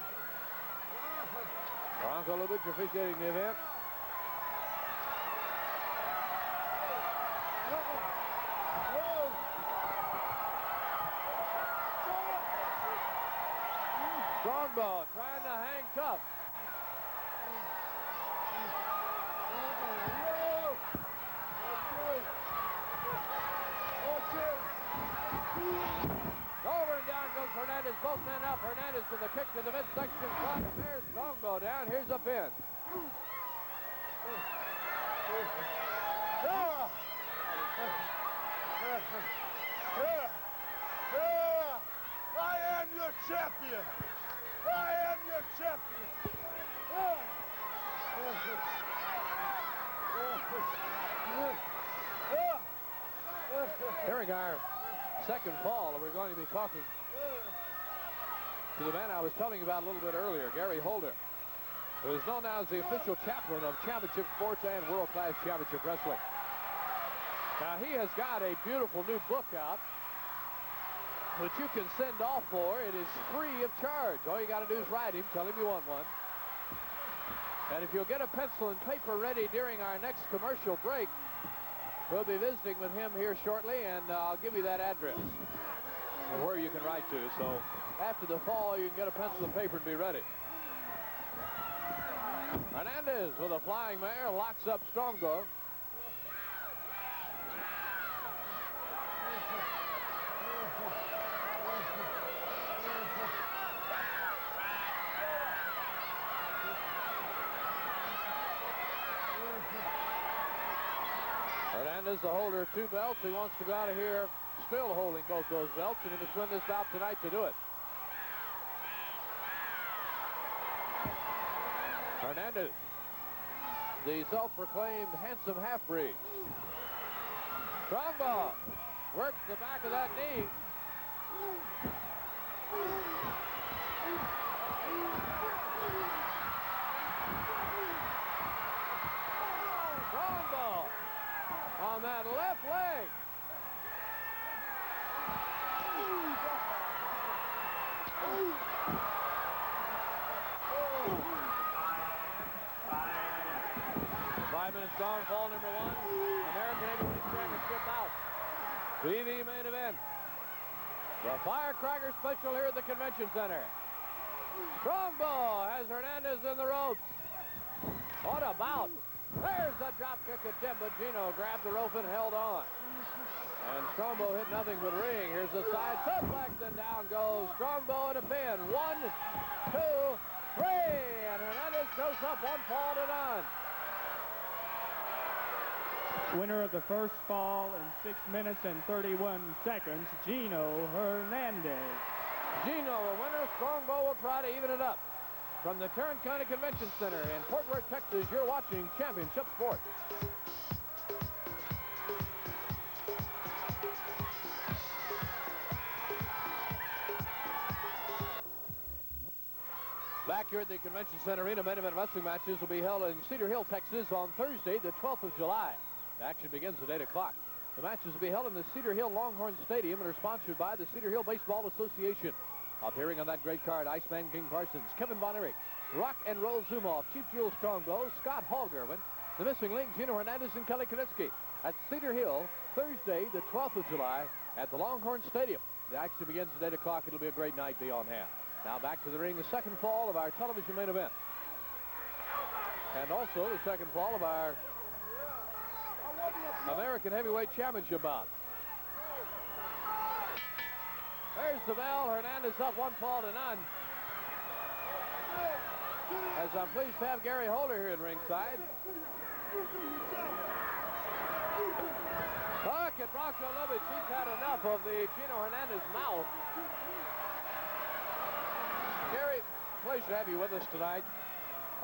Bronco Lubitsch officiating the event. Strongbow trying to hang tough. Over and down goes Hernandez, both men up. Hernandez to the kick to the midsection spot. There's Strongbow down. Here's a pin. I am your champion. I am your champion. Hearing our second fall, we're going to be talking to the man I was telling you about a little bit earlier, Gary Holder, who is known now as the official chaplain of Championship Sports and World Class Championship Wrestling. Now, he has got a beautiful new book out that you can send off for. It is free of charge. All you got to do is write him, tell him you want one. And if you'll get a pencil and paper ready during our next commercial break, we'll be visiting with him here shortly, and I'll give you that address and where you can write to. So after the fall, you can get a pencil and paper and be ready. Hernandez with a flying mare locks up Strongbow. Hernandez, the holder of 2 belts. He wants to go out of here still holding both those belts, and he must win this bout tonight to do it. Hernandez, the self-proclaimed handsome half-breed. Strongbow works the back of that knee. Strongbow on that left leg. Five-minute strong fall number 1. American Heavyweight Championship bout. TV main event. The Firecracker Special here at the Convention Center. Strongbow has Hernandez in the ropes. What a bout. There's the drop kick attempt, but Gino grabbed the rope and held on. And Strongbow hit nothing but ring. Here's the side suplex, and down goes Strongbow at a pin. 1, 2, 3, and Hernandez goes up 1 fall to none. Winner of the first fall in 6 minutes and 31 seconds, Gino Hernandez. Gino, a winner. Strongbow will try to even it up. From the Tarrant County Convention Center in Fort Worth, Texas, you're watching Championship Sports. Back here at the Convention Center Arena, main event wrestling matches will be held in Cedar Hill, Texas on Thursday, the 12th of July. The action begins at 8 o'clock. The matches will be held in the Cedar Hill Longhorn Stadium and are sponsored by the Cedar Hill Baseball Association. Appearing on that great card, Iceman King Parsons, Kevin Von Erich, Rock and Roll Zumhofe, Chief Jules Strongbow, Scott Hall Irwin, the missing link, Gino Hernandez and Kelly Kiniski. At Cedar Hill, Thursday, the 12th of July, at the Longhorn Stadium. The action begins at 8 o'clock. It'll be a great night, be on hand. Now back to the ring, the second fall of our television main event. And also the second fall of our American Heavyweight Championship bout. There's the bell. Hernandez up 1 fall to none. As I'm pleased to have Gary Holder here at ringside. Look at Bronco Lubitsch. He's had enough of the Gino Hernandez mouth. Gary, pleasure to have you with us tonight.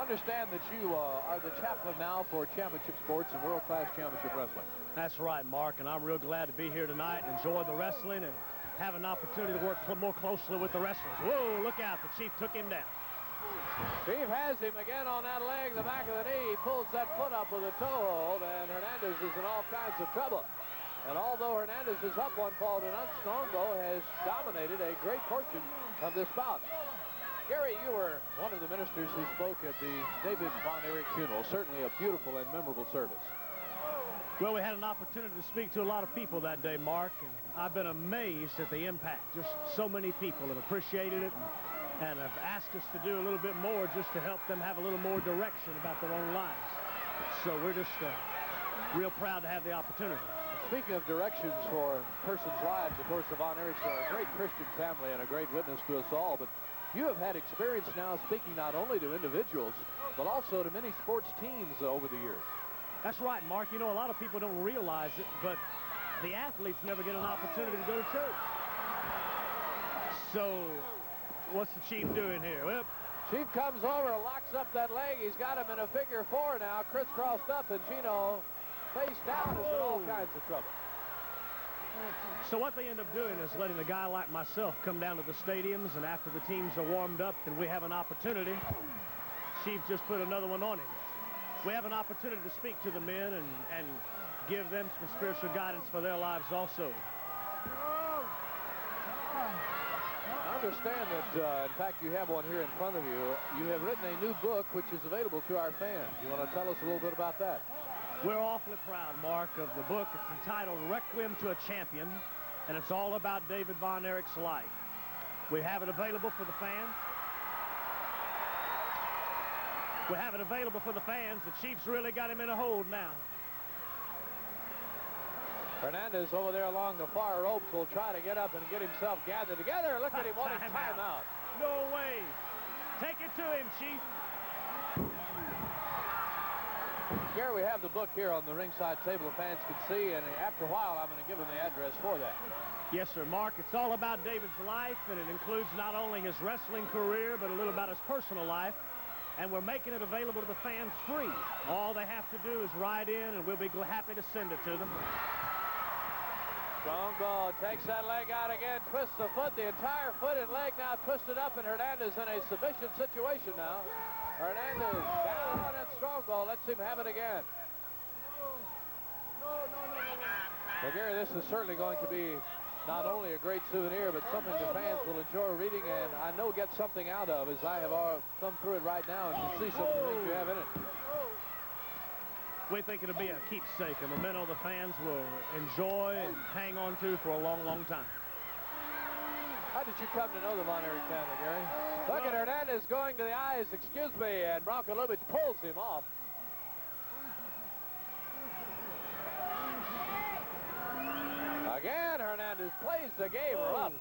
Understand that you are the chaplain now for Championship Sports and World Class Championship Wrestling. That's right, Mark, and I'm real glad to be here tonight and enjoy the wrestling and have an opportunity to work more closely with the wrestlers. Whoa, look out, the Chief took him down. Chief has him again on that leg, the back of the knee. He pulls that foot up with a toe hold, and Hernandez is in all kinds of trouble. And although Hernandez is up 1 fall to none, Strongbow has dominated a great portion of this bout. Kerry, you were one of the ministers who spoke at the David Von Erich funeral. Certainly a beautiful and memorable service. Well, we had an opportunity to speak to a lot of people that day, Mark, and I've been amazed at the impact. Just so many people have appreciated it and have asked us to do a little bit more just to help them have a little more direction about their own lives. So we're just real proud to have the opportunity. Speaking of directions for persons' lives, of course, the Von Erichs are a great Christian family and a great witness to us all, but you have had experience now speaking not only to individuals, but also to many sports teams over the years. That's right, Mark. You know, a lot of people don't realize it, but the athletes never get an opportunity to go to church. So, what's the Chief doing here? Well, Chief comes over, locks up that leg. He's got him in a figure 4 now, crisscrossed up, and Gino face down is in all kinds of trouble. So what they end up doing is letting a guy like myself come down to the stadiums, and after the teams are warmed up and we have an opportunity, Chief just put another one on him. We have an opportunity to speak to the men and give them some spiritual guidance for their lives also. I understand that, in fact, you have one here in front of you. You have written a new book which is available to our fans. You want to tell us a little bit about that? We're awfully proud, Mark, of the book. It's entitled Requiem to a Champion, and it's all about David Von Erich's life. We have it available for the fans. We have it available for the fans. The Chiefs really got him in a hold now. Hernandez over there along the far ropes will try to get up and get himself gathered together. Look at him wanting timeout. No way. Take it to him, Chief. Here we have the book here on the ringside table the fans can see, and after a while I'm going to give them the address for that. Yes, sir, Mark. It's all about David's life, and it includes not only his wrestling career, but a little about his personal life. And we're making it available to the fans free. All they have to do is write in, and we'll be happy to send it to them. Strongbow takes that leg out again, twists the foot, the entire foot and leg now twisted up, and Hernandez in a submission situation now. Hernandez down, and Strongbow lets him have it again. Well, Gary, this is certainly going to be not only a great souvenir, but something the fans will enjoy reading, and I know get something out of, as I have all come through it right now and can see some of the things you have in it. We think it'll be a keepsake, a memento the fans will enjoy and hang on to for a long, long time. How did you come to know the Von Erich family, Gary? Look at Hernandez going to the eyes, excuse me, and Bronco Lubitsch pulls him off. Again, Hernandez plays the game rough.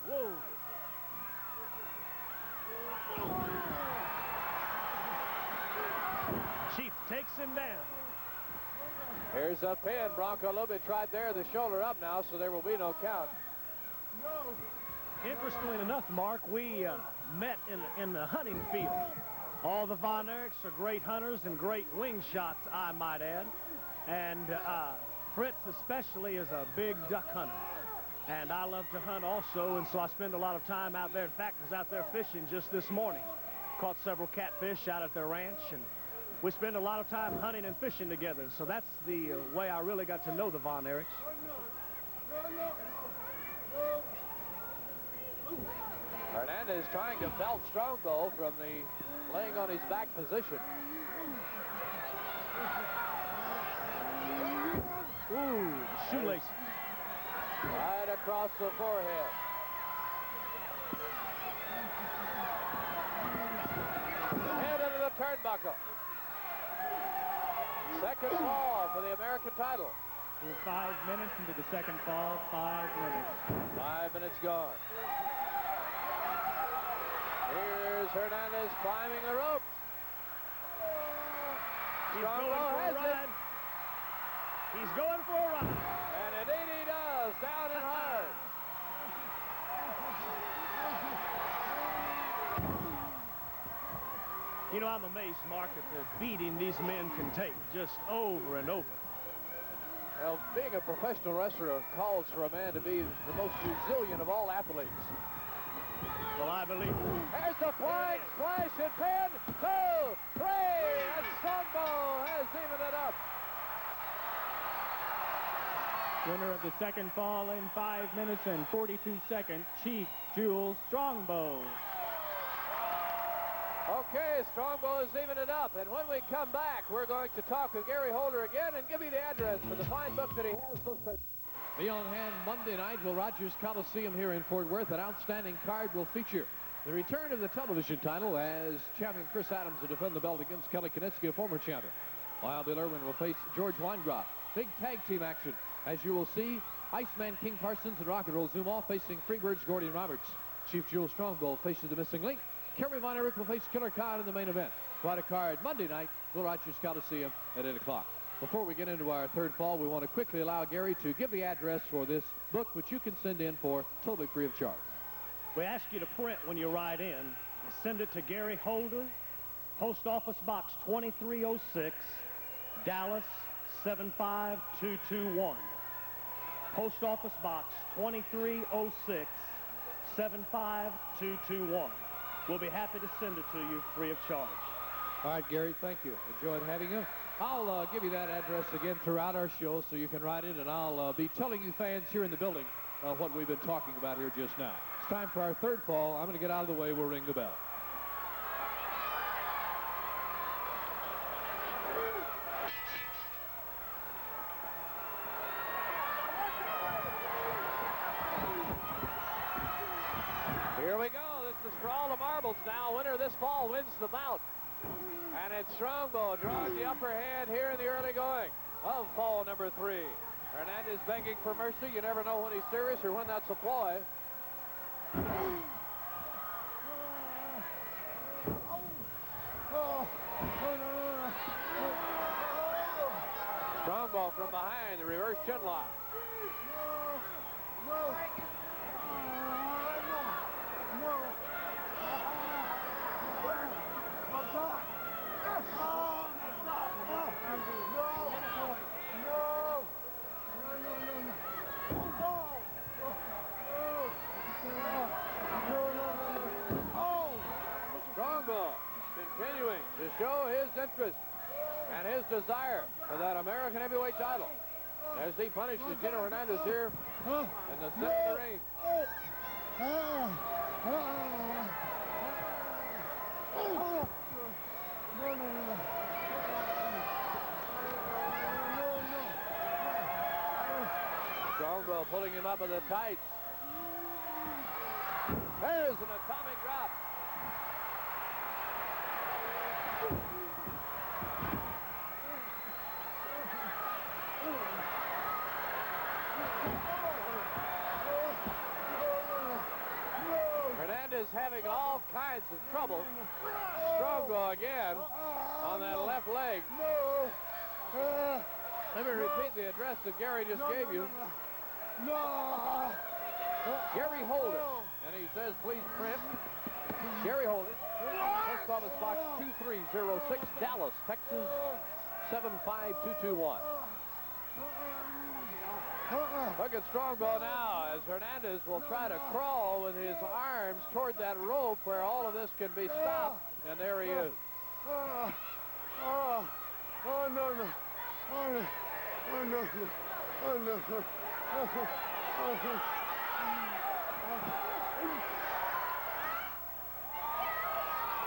Chief takes him down. Here's a pin. Bronco Lubitsch right there, the shoulder up now, so there will be no count. Interestingly enough, Mark, we met in the hunting field. All the Von Erichs are great hunters and great wing shots, I might add. And Fritz especially is a big duck hunter. And I love to hunt also, and so I spend a lot of time out there. In fact, I was out there fishing just this morning. Caught several catfish out at their ranch, and we spend a lot of time hunting and fishing together. So that's the way I really got to know the Von Erichs. Hernandez trying to belt Strongbow from the laying on his back position. Ooh, shoelace. Right across the forehead. Head into the turnbuckle. Second fall for the American title. We're 5 minutes into the second fall, 5 minutes. 5 minutes gone. Here's Hernandez climbing the ropes. He's going for a ride. He's going for a ride. And indeed he does, down and hard. You know, I'm amazed, Mark, at the beating these men can take just over and over. Well, being a professional wrestler calls for a man to be the most resilient of all athletes. Well, I believe. There's the flying splash and pin. 2, 3, and Strongbow has evened it up. Winner of the second fall in 5 minutes and 42 seconds, Chief Jules Strongbow. Okay, Strongbow has evened it up, and when we come back, we're going to talk with Gary Holder again and give you the address for the fine book that he has. Be on hand Monday night, Will Rogers Coliseum here in Fort Worth. An outstanding card will feature the return of the television title as champion Chris Adams will defend the belt against Kelly Kiniski, a former champion. While Bill Irwin will face George Weingroff. Big tag team action, as you will see. Iceman King Parsons and Rock and Roll Zumhofe facing Freebirds Gordy and Roberts. Chief Jules Strongbow faces the missing link. Kerry Von Erich will face Killer Khan in the main event. Quite a card Monday night, Will Rogers Coliseum at 8 o'clock. Before we get into our third fall, we want to quickly allow Gary to give the address for this book, which you can send in for totally free of charge. We ask you to print when you write in. Send it to Gary Holder, Post Office Box 2306, Dallas 75221. Post Office Box 2306, 75221. We'll be happy to send it to you free of charge. All right, Gary, thank you. Enjoyed having you. I'll give you that address again throughout our show so you can write it, and I'll be telling you fans here in the building what we've been talking about here just now. It's time for our third fall. I'm going to get out of the way. We'll ring the bell. Here we go. This is for all the marbles now. Winner of this fall wins the bout. And it's Strongbow drawing the upper hand here in the early going of fall number 3. Hernandez begging for mercy. You never know when he's serious or when that's a ploy. Strongbow from behind, the reverse chin lock. Strongbow continuing to show his interest and his desire for that American heavyweight title as he punishes Gino Hernandez here in the center of the ring. Strongbow pulling him up in the tights. There's an atomic drop. Hernandez having all kinds of trouble. Strongbow again on that left leg. Let me repeat the address that Gary just gave you. Gary Holder. And he says, please print. Gary Holder. Post Office Box 2306, Dallas, Texas, 75221. Look at Strongbow now as Hernandez will try to crawl with his arms toward that rope where all of this can be stopped. And there he is.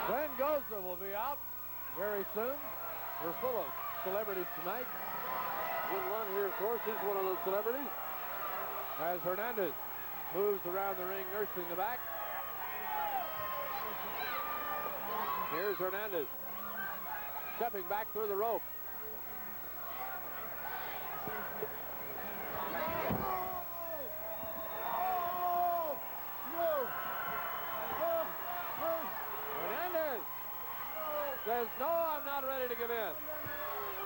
Glenn Goza will be out very soon. We're full of celebrities tonight. Good run here, of course. He's one of those celebrities. As Hernandez moves around the ring, nursing the back. Here's Hernandez stepping back through the rope. Hernandez says, no, I'm not ready to give in.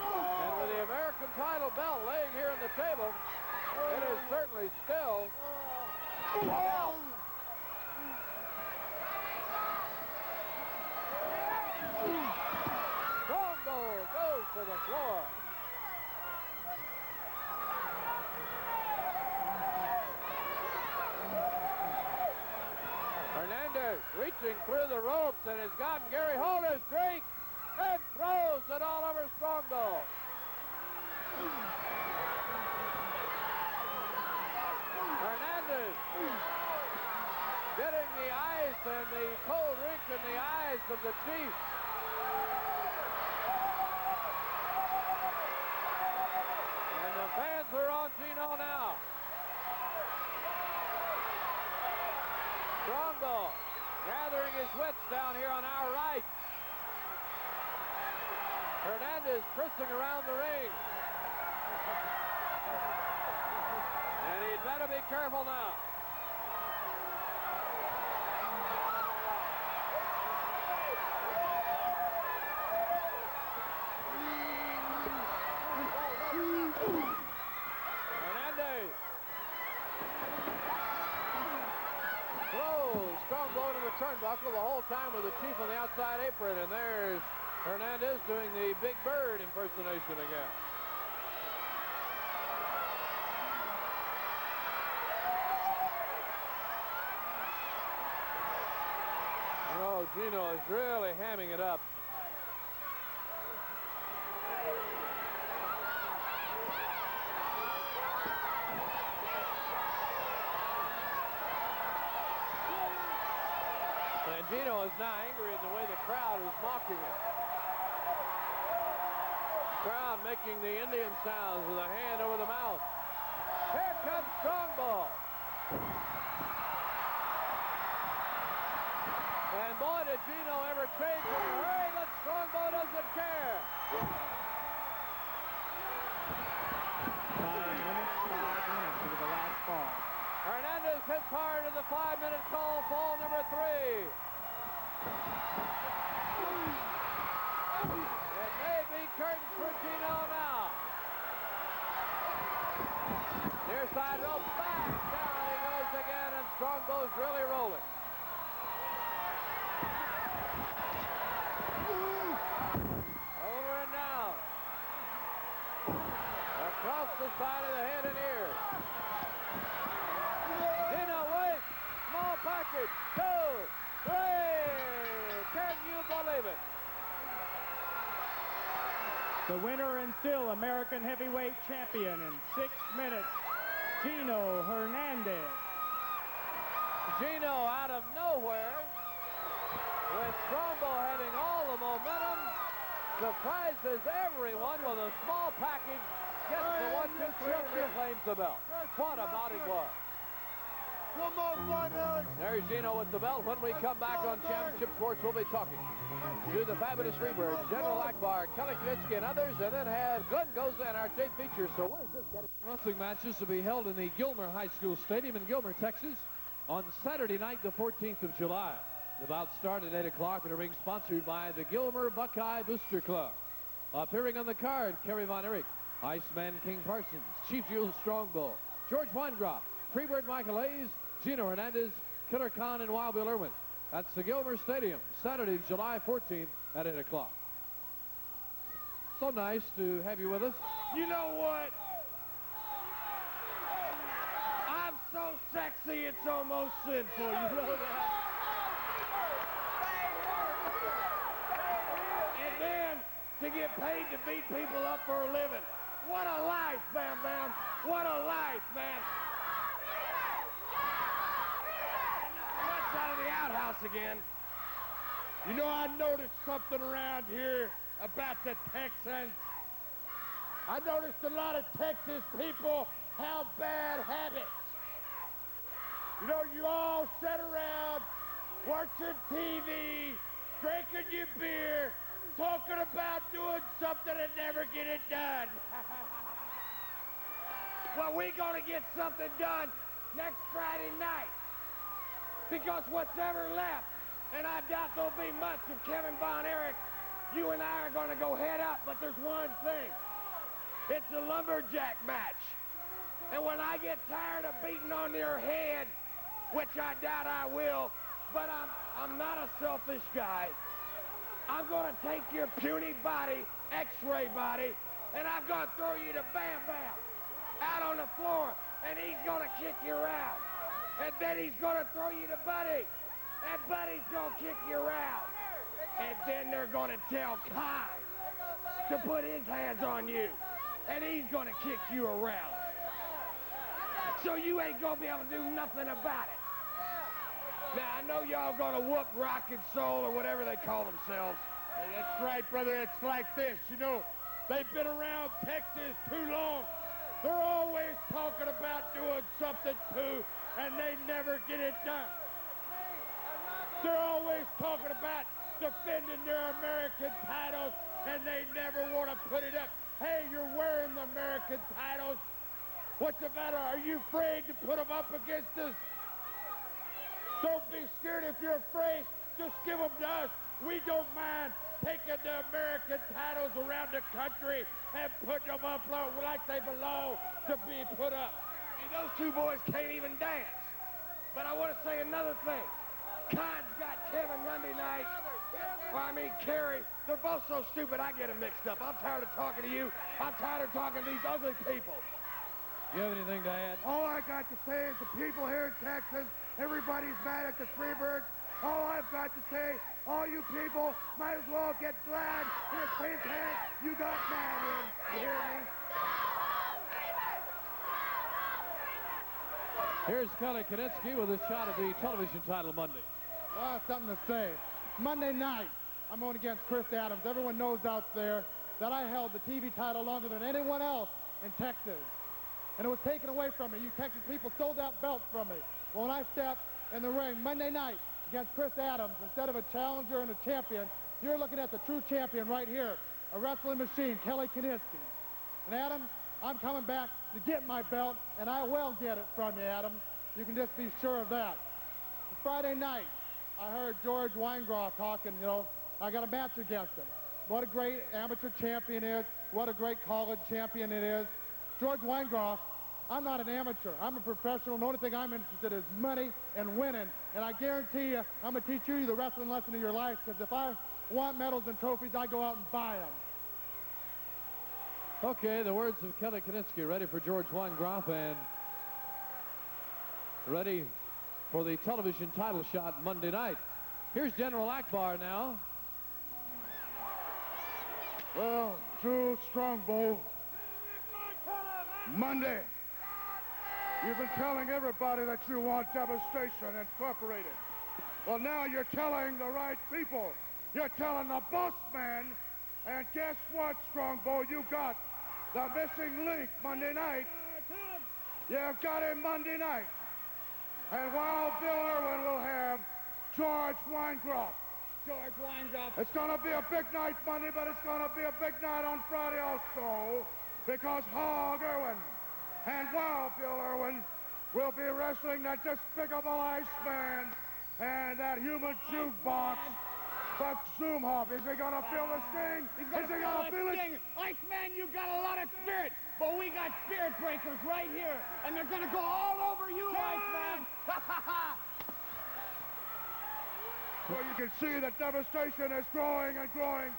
And with the American title belt laying here on the table, it is certainly still out. Strongbow goes to the floor. Hernandez and has gotten Gary hold his streak and throws it all over Strongbow. Hernandez getting the ice and the cold reek in the eyes of the Chief. And the fans are on Gino now. Strongbow gathering his wits down here on our right. Hernandez pressing around the ring. And he'd better be careful now. Hernandez. Throws Strongbow to the turnbuckle the whole time with the Chief on the outside apron. And there's Hernandez doing the Big Bird impersonation again. Oh, Gino is really hamming it up. And Gino is now angry at the way the crowd is mocking him. Crowd making the Indian sounds with a hand over the mouth. Here comes Strongbow. And boy, did Gino ever change in a hurry, but Strongbow doesn't care. 5 minutes into the last fall. Hernandez hits hard to the 5-minute call, fall number 3. It may be curtains for Gino now. Near side rope, back down he goes again, and Strongbow's really rolling. Over and down. Across the side of the head and ears. Gino waits. Small package. 2, 3. Can you believe it? The winner and still American heavyweight champion in 6 minutes, Gino Hernandez. Gino out of nowhere, with Strongbow having all the momentum, surprises everyone with a small package, gets the 1, 2, 3, and reclaims the belt. What about it was? One more fight, Eric. There's Gino with the belt. When we come back on Championship Sports, we'll be talking to the fabulous Freebirds, General Akbar, Kelly Kiniski, and others, and then have Glenn Goza and our tape feature. So where's this getting? Wrestling matches to be held in the Gilmer High School Stadium in Gilmer, Texas, on Saturday night, the 14th of July. The bout start at 8 o'clock in a ring sponsored by the Gilmer Buckeye Booster Club. Appearing on the card, Kerry von Erich, Iceman King Parsons, Chief Jules Strongbow, George Weingrop, Freebird Michael Hayes, Gino Hernandez, Killer Khan, and Wild Bill Irwin. That's the Gilmer Stadium, Saturday, July 14th at 8 o'clock. So nice to have you with us. You know what? I'm so sexy, it's almost sinful. You know that? And then to get paid to beat people up for a living. What a life, Bam Bam. What a life, man. Let's out of the outhouse again. You know, I noticed something around here about the Texans. I noticed a lot of Texas people have bad habits. You know, you all sit around watching TV, drinking your beer, talking about doing something and never get it done. Well, we're going to get something done next Friday night. Because what's ever left, and I doubt there'll be much of Kevin Von Erich, you and I are going to go head up, but there's one thing. It's a lumberjack match. And when I get tired of beating on your head, which I doubt I will, but I'm not a selfish guy, I'm going to take your puny body, x-ray body, and I'm going to throw you to Bam Bam out on the floor, and he's going to kick you out. And then he's going to throw you to Buddy, and Buddy's going to kick you out. And then they're going to tell Kai to put his hands on you. And he's going to kick you around. So you ain't going to be able to do nothing about it. Now, I know y'all going to whoop Rock and Soul or whatever they call themselves. Hey, that's right, brother. It's like this. You know, they've been around Texas too long. They're always talking about doing something too, and they never get it done. They're always talking about defending their American titles, and they never want to put it up. Hey, you're wearing the American titles. What's the matter? Are you afraid to put them up against us? Don't be scared. If you're afraid, just give them to us. We don't mind taking the American titles around the country and putting them up like they belong to be put up. See, those two boys can't even dance. But I want to say another thing. Khan's got Kevin Monday night. Kerry. They're both so stupid I get them mixed up. I'm tired of talking to you. I'm tired of talking to these ugly people. You have anything to add? All I got to say is the people here in Texas, everybody's mad at the Freebirds. All I've got to say, all you people might as well get glad in the same pants you got mad in. You hear me? Here's Kelly Kiniski with a shot at the television title Monday. Well, I have something to say. Monday night, I'm going against Chris Adams. Everyone knows out there that I held the TV title longer than anyone else in Texas. And it was taken away from me. You Texas people stole that belt from me. Well, when I stepped in the ring Monday night against Chris Adams, instead of a challenger and a champion, you're looking at the true champion right here, a wrestling machine, Kelly Kiniski. And Adam, I'm coming back to get my belt, and I will get it from you, Adam. You can just be sure of that. Friday night, I heard George Weingroff talking, you know, I got a match against him. What a great amateur champion is, what a great college champion it is. George Weingroff, I'm not an amateur. I'm a professional. The only thing I'm interested in is money and winning. And I guarantee you, I'm going to teach you the wrestling lesson of your life, because if I want medals and trophies, I go out and buy them. Okay, the words of Kelly Kiniski, ready for George Weingroff and ready for the television title shot Monday night. Here's General Akbar now. Well, Jules, Strongbow, Monday, you've been telling everybody that you want Devestation Incorporated. Well, now you're telling the right people. You're telling the boss man. And guess what, Strongbow? You got the missing link Monday night. You've got him Monday night. And while Bill Irwin will have George Weingroff. George Weingroff. It's going to be a big night Monday, but it's going to be a big night on Friday also, because Hog Irwin and Wild Bill Irwin will be wrestling that despicable Iceman and that human jukebox, the Zumhofe. Is he going to feel the sting? Is he going to feel it? Iceman, you got a lot of spirit, but we got spirit breakers right here, and they're going to go all over you, Iceman. Well, you can see that Devestation is growing and growing,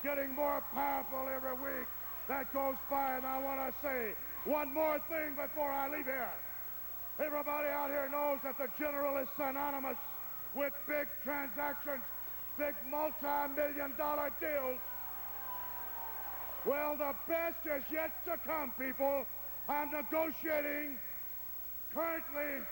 getting more powerful every week that goes by. And I want to say one more thing before I leave here. Everybody out here knows that the General is synonymous with big transactions, big multi-million-dollar deals. Well, the best is yet to come, people. I'm negotiating currently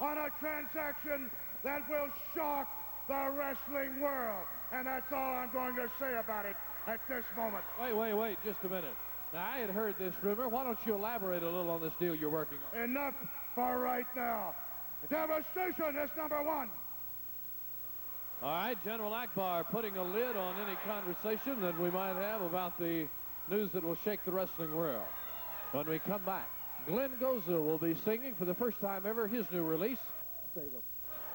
on a transaction that will shock the wrestling world. And that's all I'm going to say about it at this moment. Wait, just a minute. Now, I had heard this rumor. Why don't you elaborate a little on this deal you're working on? Enough for right now. Devestation is number one. All right, General Akbar putting a lid on any conversation that we might have about the news that will shake the wrestling world. When we come back, Glenn Goza will be singing for the first time ever his new release.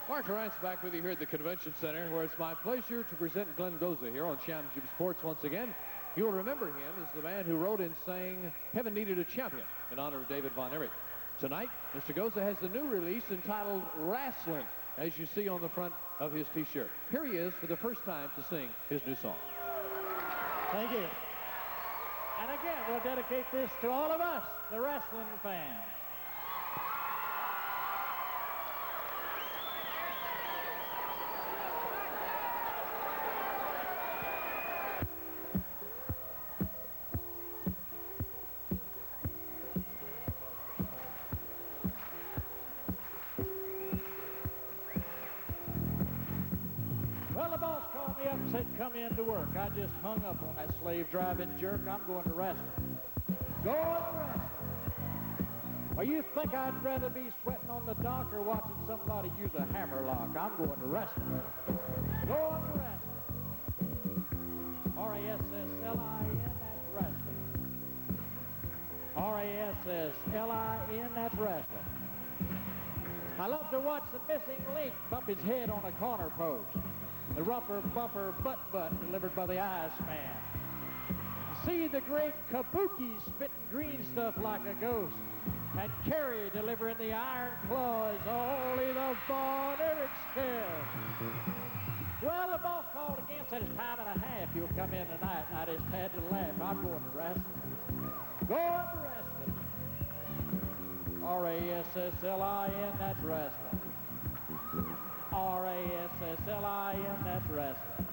Mark Rance back with you here at the Convention Center, where it's my pleasure to present Glenn Goza here on Championship Sports once again. You'll remember him as the man who wrote and sang Heaven Needed a Champion in honor of David Von Erich. Tonight, Mr. Goza has the new release entitled Rasslin, as you see on the front of his t-shirt. Here he is for the first time to sing his new song. Thank you. And again, we'll dedicate this to all of us, the wrestling fans. come in to work. I just hung up on that slave driving jerk. I'm going to wrestling. Going to wrestling. Well, you think I'd rather be sweating on the dock or watching somebody use a hammerlock? I'm going to wrestling. Going to wrestling. R-A-S-S-L-I-N, that's wrestling. R-A-S-S-L-I-N, that's wrestling. I love to watch the missing link bump his head on a corner post. The rumper bumper butt delivered by the Iceman. See the great Kabuki spitting green stuff like a ghost. And Kerry delivering the iron claws, only the Von Erichs can. Well, the ball called against at his time and a half. He'll come in tonight, and I just had to laugh. I'm going to wrestling. Going to wrestling. R-A-S-S-L-I-N, that's wrestling. R-A-S-S-L-I-N, that's wrestling.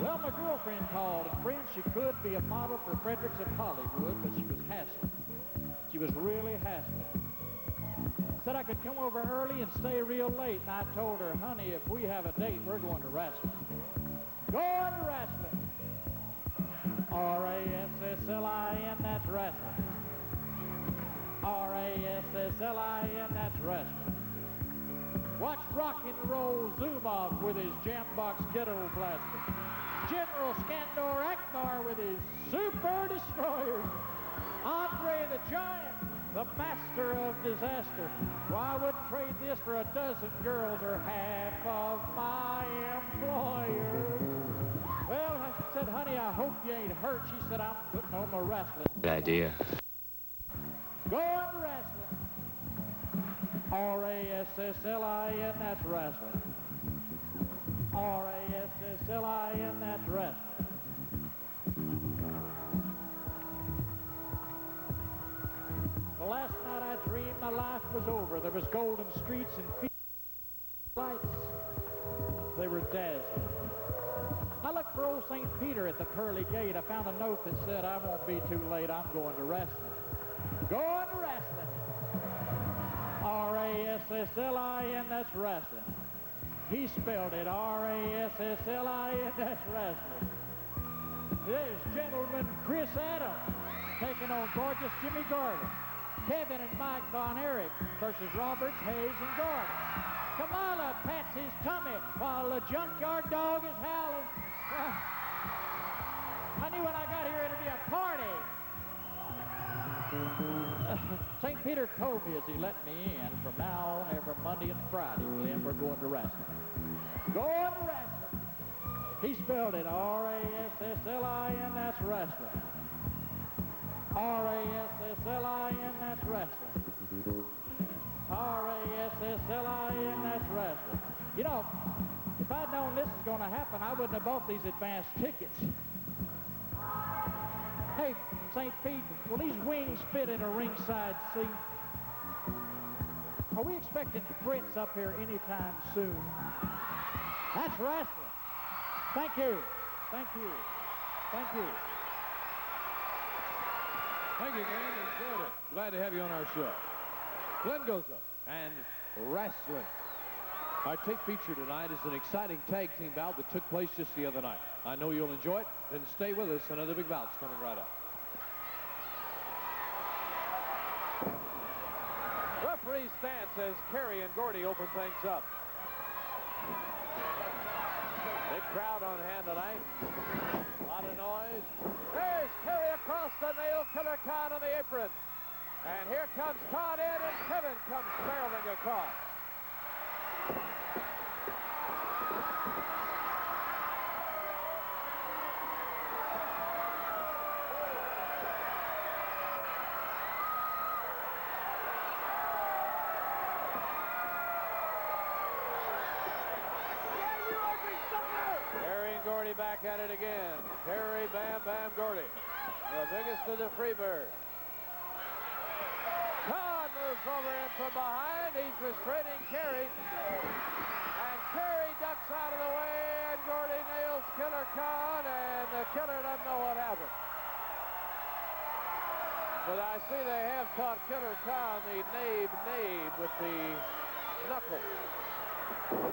Well, my girlfriend called, and friends, she could be a model for Fredericks of Hollywood, but she was hassling. She was really hassling. Said I could come over early and stay real late, and I told her, honey, if we have a date, we're going to wrestling. Going to wrestling. R-A-S-S-L-I-N, that's wrestling. R-A-S-S-L-I-N, that's wrestling. Watch rock and roll Zumhofe with his Jambox ghetto blaster. General Skandor Akbar with his super destroyers. Andre the Giant, the master of disaster. Well, I wouldn't trade this for a dozen girls or half of my employers. Well, I said, honey, I hope you ain't hurt. She said, I'm putting on my wrestling. Good idea. Going wrestling. R-A-S-S-L-I-N, that's wrestling. R-A-S-S-L-I-N, that's wrestling. Well, last night I dreamed my life was over. There was golden streets and lights. They were dazzling. I looked for old St. Peter at the pearly gate. I found a note that said, I won't be too late. I'm going to wrestling. Going to wrestling. R-A-S-S-L-I-N, that's wrestling. He spelled it R-A-S-S-L-I-N, that's wrestling. There's gentleman Chris Adams taking on gorgeous Jimmy Garvin. Kevin and Mike Von Erich versus Roberts, Hayes, and Gordy. Kamala pats his tummy while the junkyard dog is howling. I knew when I got here it'd be a party. St. Peter told me as he let me in, from now on every Monday and Friday, then we're going to wrestling. Going to wrestling. He spelled it R-A-S-S-L-I-N, that's wrestling. R-A-S-S-L-I-N, that's wrestling. R-A-S-S-L-I-N, that's wrestling. You know, if I'd known this was going to happen, I wouldn't have bought these advanced tickets. Hey, St. Pete, will these wings fit in a ringside seat? Are we expecting Fritz up here anytime soon? That's wrestling. Thank you. Thank you. Thank you. Thank you, Glenn. Enjoyed it. Glad to have you on our show. Glenn Goza and Rasslin. Our take feature tonight is an exciting tag team bout that took place just the other night. I know you'll enjoy it. Then stay with us. Another big bout's coming right up. Referee stance as Kerry and Gordy open things up. Big crowd on hand tonight. A lot of noise. There's Kerry across the nail killer Khan on the apron. And here comes Todd in, and Kevin comes barreling across. Gordy back at it again. Kerry, Bam Bam Gordy, the biggest of the Freebirds. Khan moves over in from behind. He's restraining Kerry. And Kerry ducks out of the way, and Gordy nails Killer Khan, and the killer doesn't know what happened. But I see they have taught Killer Khan the nabe with the knuckle. Gordy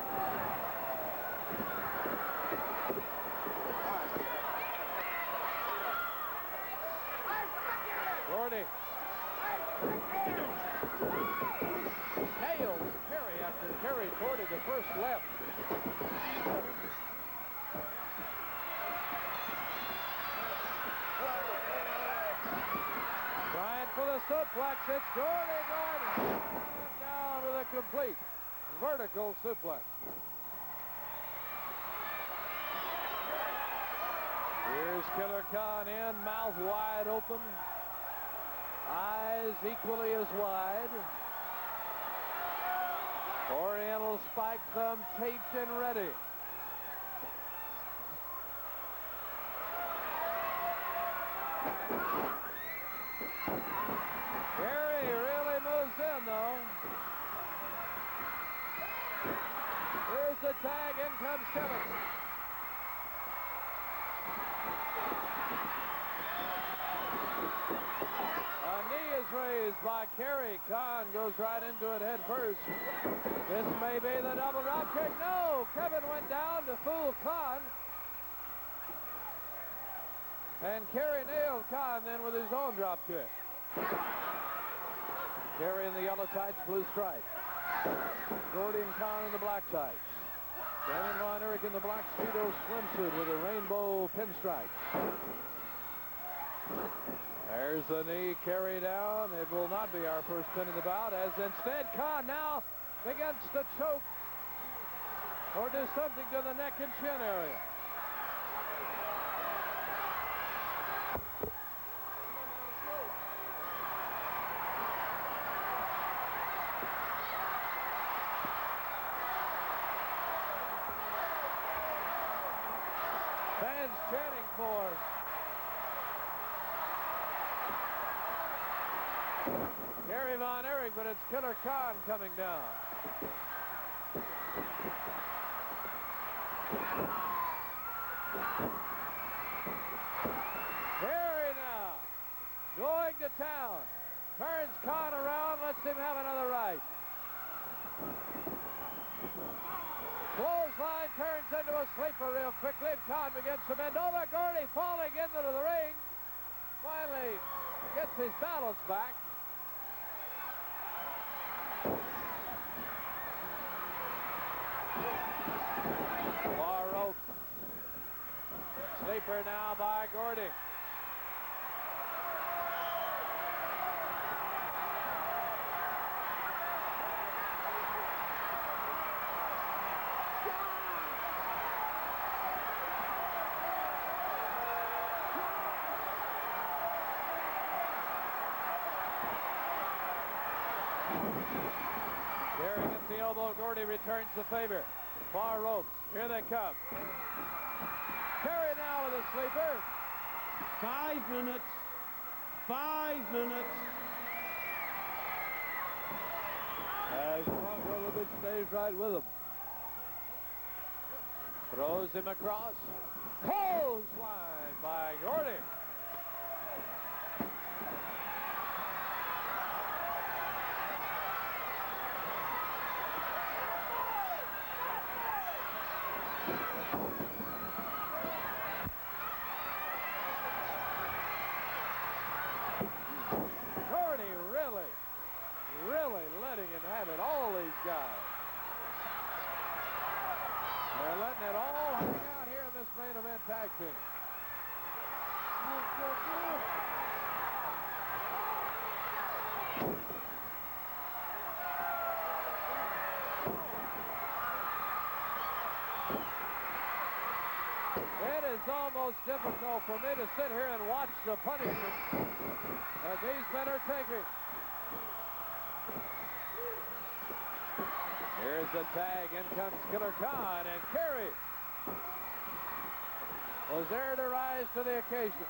nails Kerry after Kerry Gordy the first left. Trying for the suplex. It's Gordy going down with a complete vertical suplex. Here's Killer Khan in, mouth wide open. Eyes equally as wide. Oriental spike thumb taped and ready. Kerry really moves in, though. Here's the tag. In comes Kevin. A knee is raised by Kerry. Khan goes right into it head first. This may be the double drop kick. No! Kevin went down to fool Khan. And Kerry nailed Khan then with his own drop kick. Kerry in the yellow tights, blue stripe. Gordy and Khan in the black tights. Damon Von Erich in the black Speedo swimsuit with a rainbow pinstripe. There's the knee, Kerry down. It will not be our first pin in the bout, as instead Khan now begins to choke or do something to the neck and chin area. Fans chanting for Kerry Von Erich, but it's Killer Khan coming down. Kerry now going to town. Turns Khan around, lets him have another right. Clothesline turns into a sleeper real quickly. Khan begins to bend over. Gordy falling into the ring. Finally gets his balance back. Far ropes. Sleeper now by Gordy. Kerry gets the elbow. Gordy returns the favor. Far ropes. Here they come. Kerry now with a sleeper. 5 minutes. 5 minutes. As Strongbow stays right with him. Throws him across. Clothesline by Gordy. Really letting him have it, all these guys. They're letting it all hang out here in this main event tag team. It is almost difficult for me to sit here and watch the punishment that these men are taking. Here's the tag. In comes Killer Khan, and Kerry was there to rise to the occasion.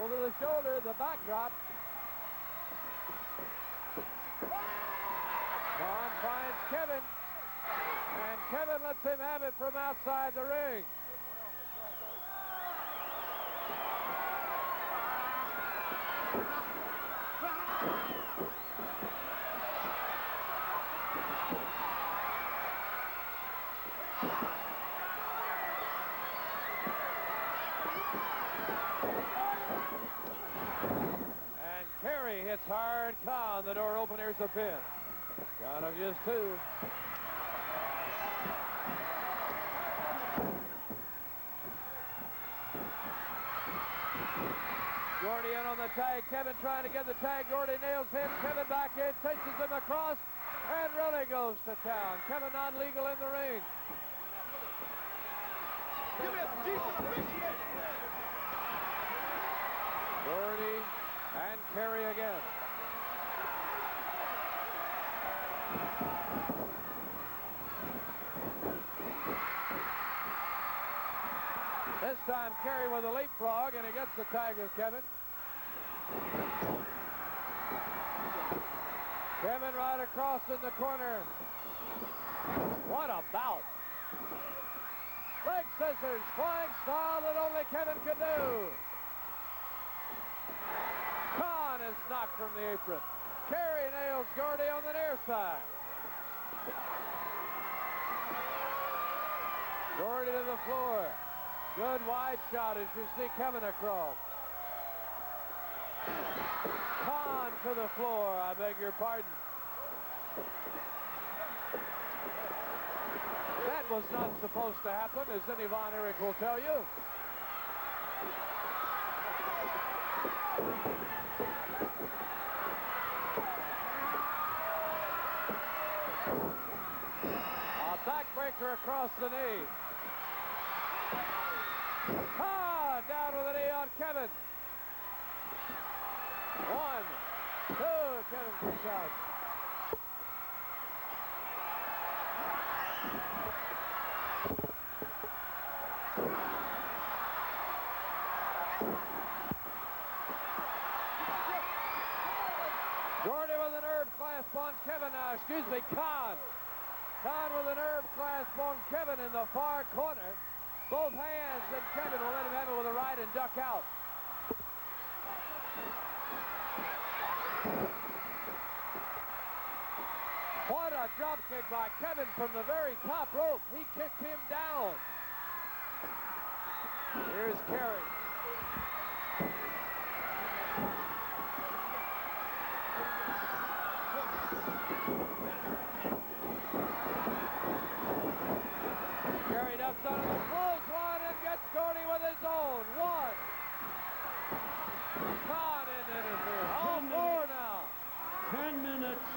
Over the shoulder, the backdrop. Khan finds Kevin, and Kevin lets him have it from outside the ring. And Kerry hits hard. Khan, the door opener's a pin. Count of just 2. Gordy in on the tag. Kevin trying to get the tag. Gordy nails him. Kevin back in, chases him across, and really goes to town. Kevin non-legal in the ring. Gordy and Kerry again. This time Kerry with a leapfrog, and he gets the tag of Kevin. Kevin right across in the corner. What a bout. Leg scissors, flying style that only Kevin could do. Khan is knocked from the apron. Kerry nails Gordy on the near side. Gordy to the floor. Good wide shot as you see Kevin across. Khan to the floor, I beg your pardon. That was not supposed to happen, as any Von Erich will tell you. A backbreaker across the knee. Khan down with a knee on Kevin. 1, 2, Kevin kicks out. Gordy with a nerve clasp on Kevin now. Excuse me, Khan. Khan with a nerve clasp on Kevin in the far corner. Both hands, and Kevin will let him have it with a right and duck out. What a drop kick by Kevin from the very top rope. He kicked him down. Here's Kerry. Kerry ducks out of the clothesline and gets Gordy with his own. 1. Khan in interfere. All 4 now. 10 minutes.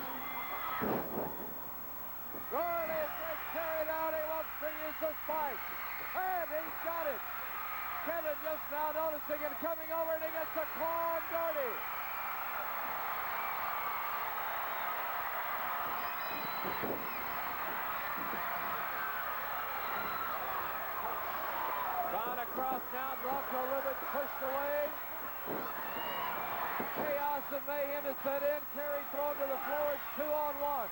Gordy takes Kerry down. He wants to use the spike. And he's got it. Kevin just now noticing it coming over, and he gets a claw on Gordy. Gone across now. Bronco Ribbon pushed away. Chaos and mayhem is set in. Kerry thrown to the floor. It's 2-on-1.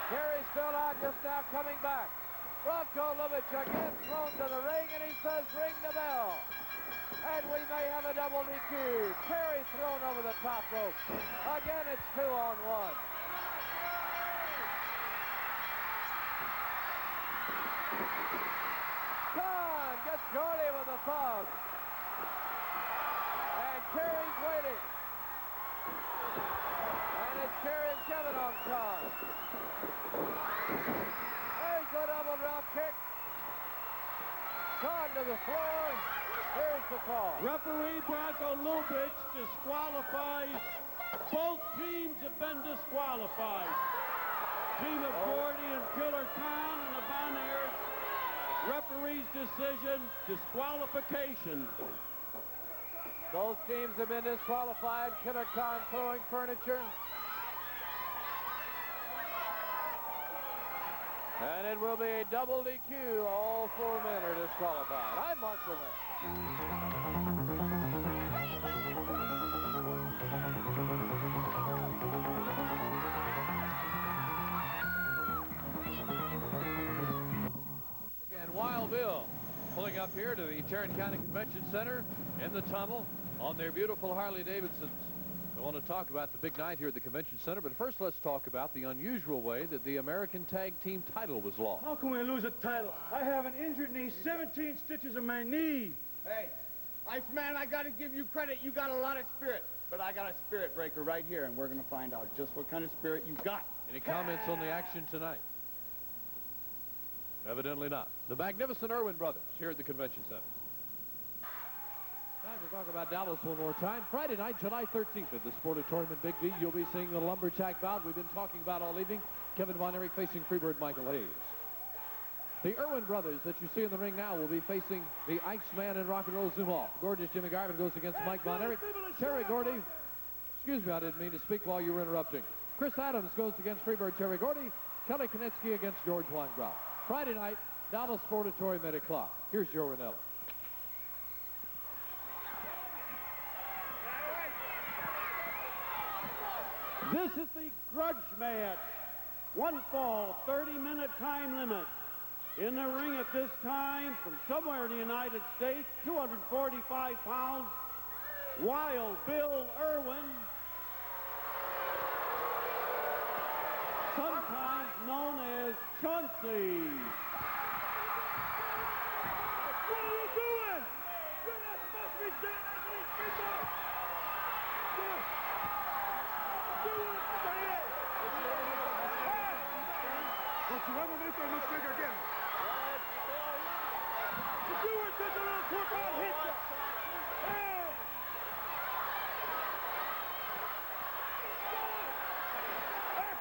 Kerry still out, just now coming back. Bronco Lubitsch again thrown to the ring, and he says, ring the bell. And we may have a double DQ. Kerry thrown over the top rope. Again, it's 2-on-1. Khan gets Gordy with a thumb. And Kerry's waiting. And it's Kerry and Kevin on Khan. There's a double drop kick. Khan to the floor. Here's the call. Referee Bronco Lubitsch disqualifies. Both teams have been disqualified. Team of Gordy and Killer Khan and the Von Erich. Referee's decision, disqualification. Both teams have been disqualified. Killer Khan throwing furniture. And it will be a double DQ. All 4 men are disqualified. I'm Mark Burnett. And Wild Bill pulling up here to the Tarrant County Convention Center in the tunnel on their beautiful Harley-Davidsons. I want to talk about the big night here at the Convention Center, but first let's talk about the unusual way that the American Tag Team title was lost. How can we lose a title? I have an injured knee, 17 stitches in my knee. Hey, Iceman, I got to give you credit. You got a lot of spirit. But I got a spirit breaker right here, and we're going to find out just what kind of spirit you got. Any comments on the action tonight? Evidently not. The magnificent Irwin brothers here at the Convention Center. Time to talk about Dallas one more time. Friday night, July 13th at the Sportatorium in Big V. You'll be seeing the lumberjack bout we've been talking about all evening. Kevin Von Erich facing Freebird Michael Hayes. The Irwin brothers that you see in the ring now will be facing the Iceman and Rock and Roll Zumhofe. Gorgeous Jimmy Garvin goes against Mike Von Erich. Terry Gordy. Excuse me, I didn't mean to speak while you were interrupting. Chris Adams goes against Freebird Terry Gordy. Kelly Kiniski against George Weingrau. Friday night, Dallas Sportatorium at 8 o'clock. Here's Joe Ranella. This is the grudge match. One fall, 30-minute time limit. In the ring at this time, from somewhere in the United States, 245 pounds, Wild Bill Irwin, sometimes known as Chauncey. What are you doing? You're not supposed to be standing next to these people. Don't you ever make that mistake again. You do it, just a little quick, I'll hit you.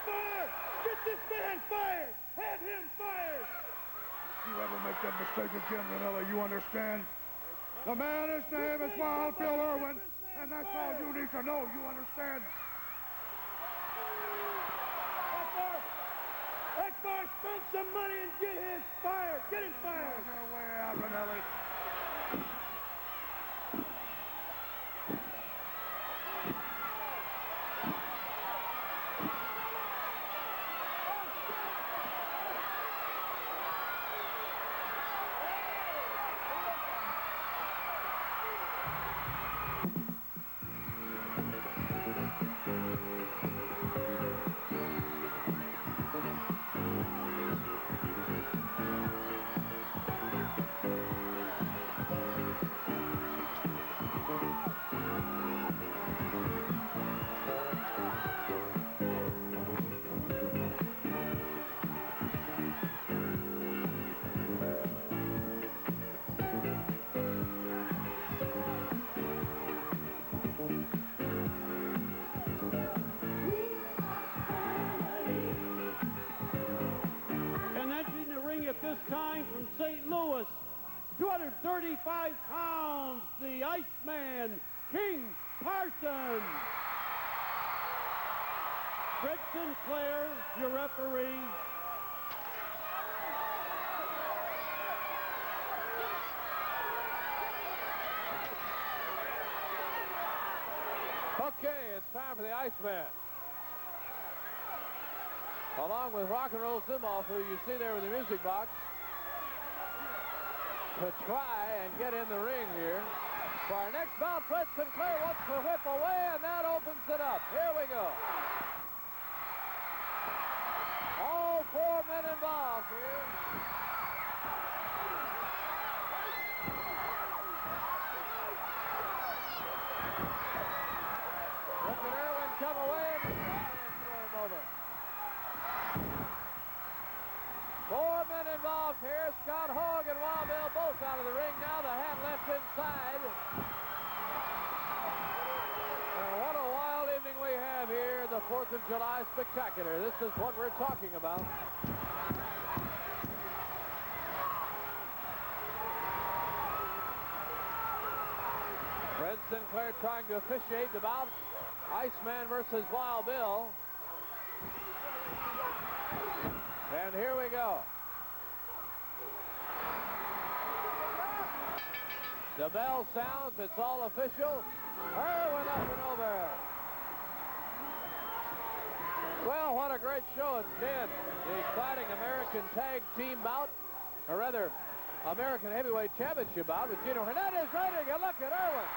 Fire! Get this man fired! Have him fired! If you ever make that mistake again, Ranella, you understand? The man, his name is Wild Bill Irwin, and that's all you need to know, you understand? Ekbar, spend some money and get him fired! Get him fired! Get your way out, Ranella. At this time from St. Louis, 235 pounds, the Iceman, King Parsons. Fred Sinclair, your referee. Okay, it's time for the Iceman. Along with Rock and Roll Zumhofe, who you see there with the music box, to try and get in the ring here. For our next bout, Fred Sinclair wants to whip away, and that opens it up. Here we go. All 4 men involved here. Look at Irwin come away and throw him over. 4 men involved here. Scott Hogg and Wild Bill both out of the ring now. The hand left inside. And what a wild evening we have here. The 4th of July Spectacular. This is what we're talking about. Fred Sinclair trying to officiate the bout. Iceman versus Wild Bill. And here we go. The bell sounds. It's all official. Irwin up and over. Well, what a great show it's been. The exciting American Tag Team bout, or rather, American Heavyweight Championship bout with Gino Hernandez right here. Look at Irwin.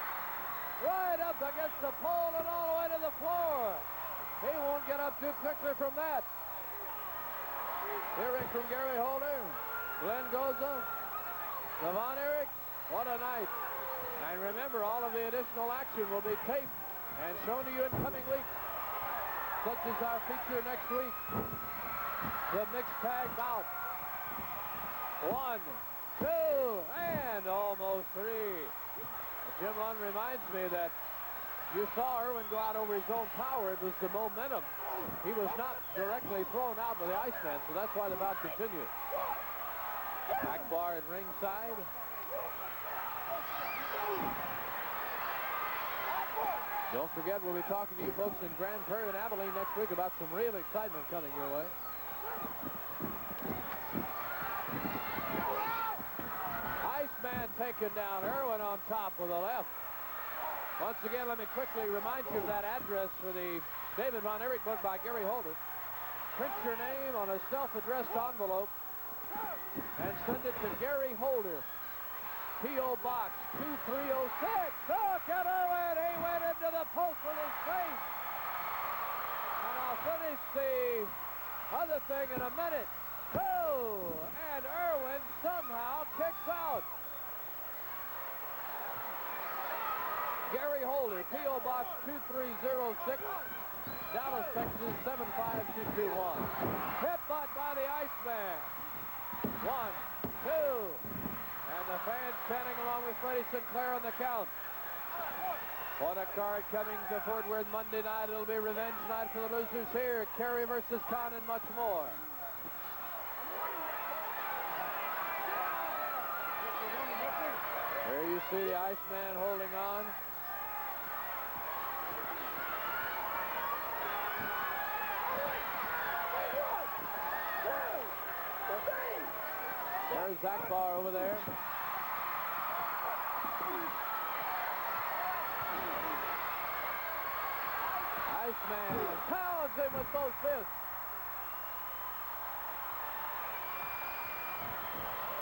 right up against the pole and all the way to the floor. He won't get up too quickly from that. Hearing from Gary Holder, Glenn Goza, Levon Erichs. What a night. And remember, all of the additional action will be taped and shown to you in coming weeks, such as our feature next week, the mixed tag bout. 1, 2, and almost 3. Jim Lund reminds me that you saw Irwin go out over his own power. It was the momentum. He was not directly thrown out by the Iceman, so that's why the bout continued. Akbar at ringside. Don't forget, we'll be talking to you folks in Grand Prairie and Abilene next week about some real excitement coming your way. Iceman taken down. Irwin on top with a left. Once again, let me quickly remind you of that address for the David Von Erich book by Gary Holder. Print your name on a self-addressed envelope and send it to Gary Holder, P.O. Box 2306. Look at Irwin. He went into the post with his face. And I'll finish the other thing in a minute. And Irwin somehow kicks out. Gary Holder, P.O. Box 2306, Dallas, Texas 75221. Headbutt by the Iceman. 1, 2. And the fans chanting along with Freddie Sinclair on the count. What a card coming to Fort Worth Monday night. It'll be revenge night for the losers here. Kerry versus Khan and much more. Here you see the Iceman holding on. There's Akbar over there. Iceman pounds him with both fists.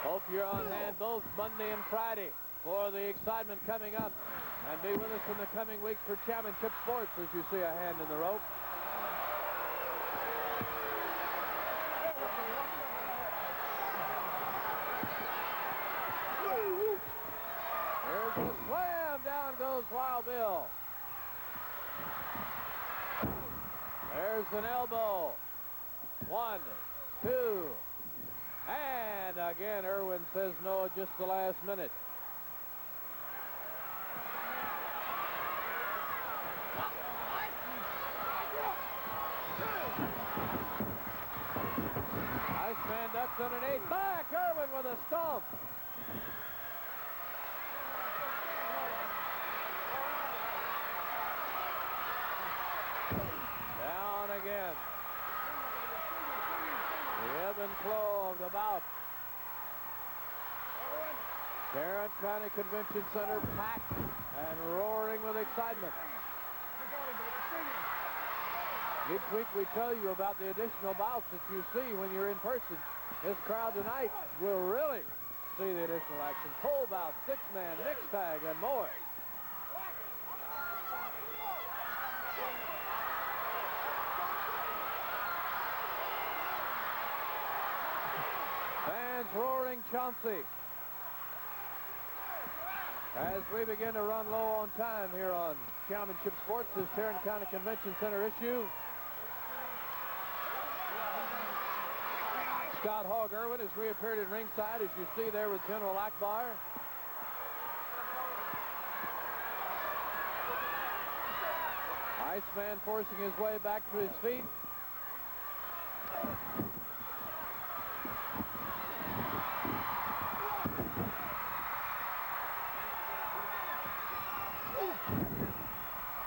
Hope you're on hand both Monday and Friday for the excitement coming up. And be with us in the coming weeks for Championship Sports as you see a hand in the rope. There's a slam. Down goes Wild Bill. There's an elbow. 1, 2. And again, Irwin says no at just the last minute. Iceman ducks underneath. Back, Irwin with a stomp. Down again. The ebb and flow of the bout. Tarrant County Convention Center packed and roaring with excitement. Each week we tell you about the additional bouts that you see when you're in person. This crowd tonight will really see the additional action. Pole bout, 6-man, mixed tag, and more. Fans roaring Chauncey. As we begin to run low on time here on Championship Sports, this Tarrant County Convention Center issue. Scott Hogg Irwin has reappeared at ringside, as you see there with General Akbar. Iceman forcing his way back to his feet.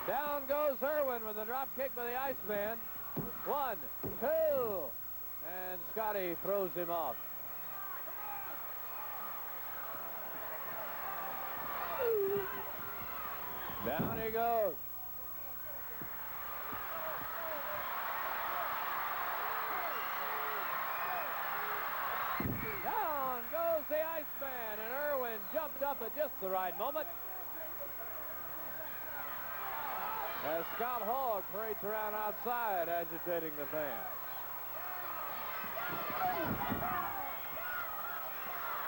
Down goes Irwin with a drop kick by the Iceman. 1, 2. And Scotty throws him off. Down he goes. Down goes the Iceman, and Irwin jumped up at just the right moment. as Scott Hogg parades around outside, agitating the fans.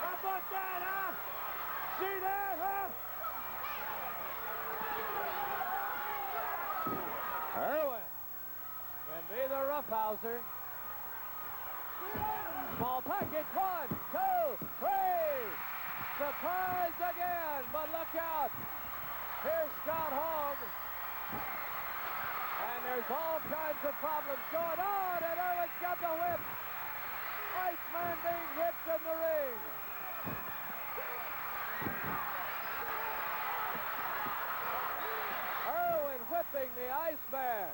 How about that, huh? See that, huh? Irwin can be the roughhouser. Small package, 1, 2, 3. Surprise again, but look out. Here's Scott Hogg. And there's all kinds of problems going on, and Erich got the whip. Iceman being hit in the ring. Irwin whipping the Iceman.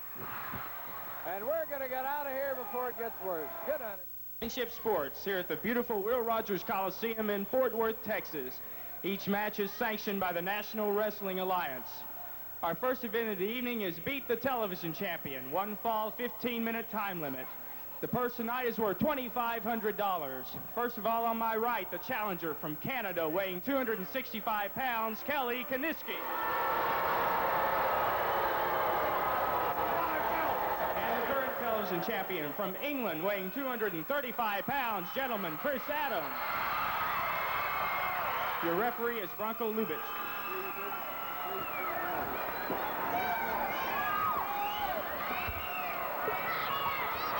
And we're going to get out of here before it gets worse. Good on it. Championship Sports here at the beautiful Will Rogers Coliseum in Fort Worth, Texas. Each match is sanctioned by the National Wrestling Alliance. Our first event of the evening is Beat the Television Champion, 1 fall, 15-minute time limit. The purse tonight is worth $2,500. First of all, on my right, the challenger from Canada, weighing 265 pounds, Kelly Kiniski. And the current television champion from England, weighing 235 pounds, gentleman, Chris Adams. Your referee is Branko Lubitsch.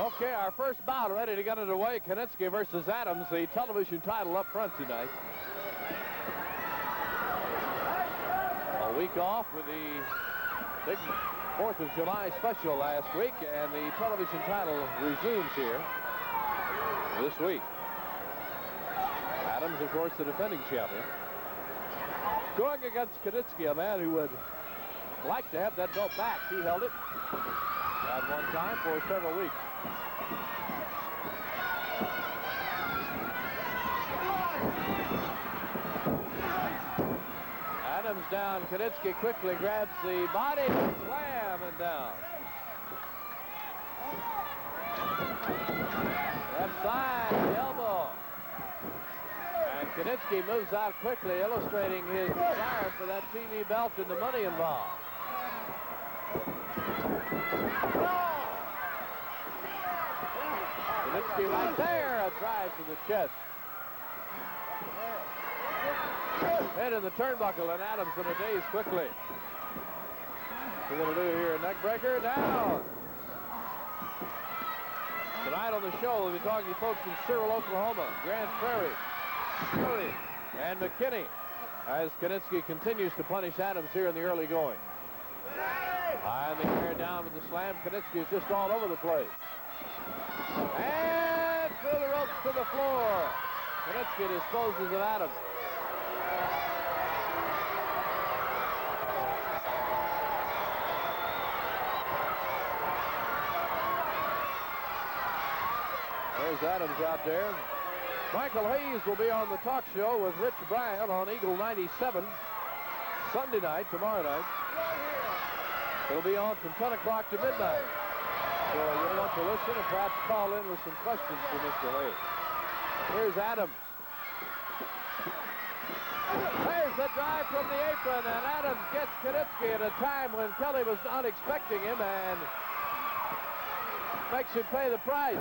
Okay, our first bout ready to get underway. Kiniski versus Adams, the television title up front tonight. A week off with the big 4th of July special last week, and the television title resumes here this week. Adams, of course, the defending champion. Going against Kiniski, a man who would like to have that belt back. He held it at one time for several weeks. Adams down. Kiniski quickly grabs the body, slam, and down. Left side, the elbow. And Kiniski moves out quickly, illustrating his desire for that TV belt and the money involved. Kiniski right there, a drive to the chest. Head in the turnbuckle, and Adams in a daze quickly. We're going to do here a neck breaker, down. Tonight on the show, we'll be talking to folks in Cyril, Oklahoma, Grand Prairie, Kerry, and McKinney, as Kiniski continues to punish Adams here in the early going. High in the air, down with the slam. Kiniski is just all over the place. And through the ropes to the floor. Kiniski disposes of Adams. There's Adams out there. Michael Hayes will be on the talk show with Rich Bryant on Eagle 97 Sunday night, tomorrow night. It'll be on from 10 o'clock to midnight. So you'll want to listen and perhaps call in with some questions for Mr. Hayes. Here's Adams. There's the drive from the apron, and Adams gets Kiniski at a time when Kelly was not expecting him and makes him pay the price.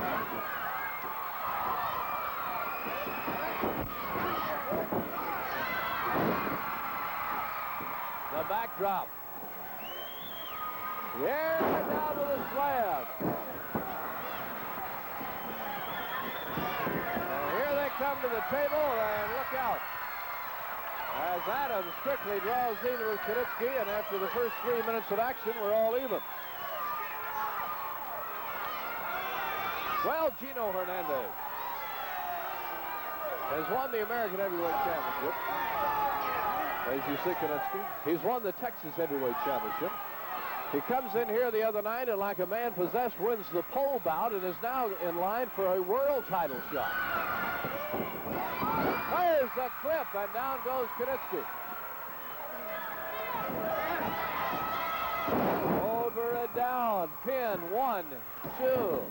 The backdrop. Yeah, down with a slam. And here they come to the table, and look out. As Adams quickly draws even with Kiniski, and after the first 3 minutes of action, we're all even. Well, Gino Hernandez has won the American Heavyweight Championship. As you see, Kiniski, he's won the Texas Heavyweight Championship. He comes in here the other night and, like a man possessed, wins the pole bout and is now in line for a world title shot. There's the clip, and down goes Kiniski. Over and down. Pin, 1, 2.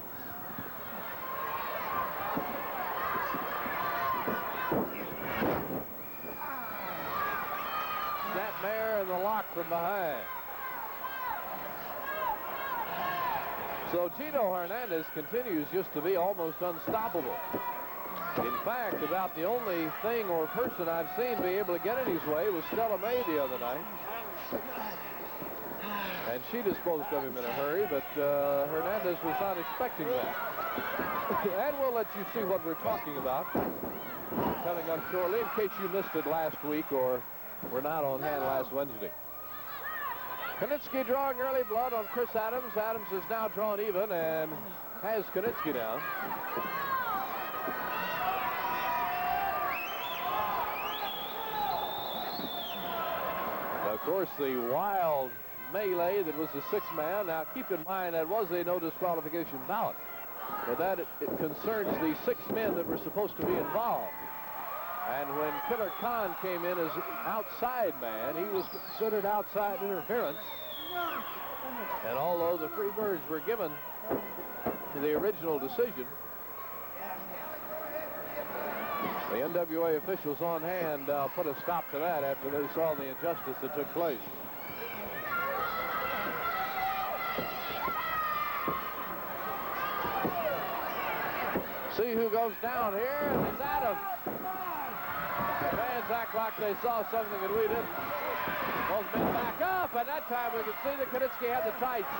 Snapmare and the lock from behind. So Gino Hernandez continues just to be almost unstoppable. In fact, about the only thing or person I've seen be able to get in his way was Stella May the other night. And she disposed of him in a hurry, but Hernandez was not expecting that. And we'll let you see what we're talking about coming up shortly, in case you missed it last week or were not on hand last Wednesday. Kiniski drawing early blood on Chris Adams. Adams is now drawn even and has Kiniski down. Of course, the wild melee that was the six-man. Now, keep in mind that was a no disqualification bout. But that it concerns the 6 men that were supposed to be involved. And when Killer Khan came in as outside man, he was considered outside interference. And although the Freebirds were given the original decision, the NWA officials on hand put a stop to that after they saw the injustice that took place. See who goes down here, and it's Adams. The fans act like they saw something that we didn't. Both men back up, and that time we could see that Kiniski had the tights.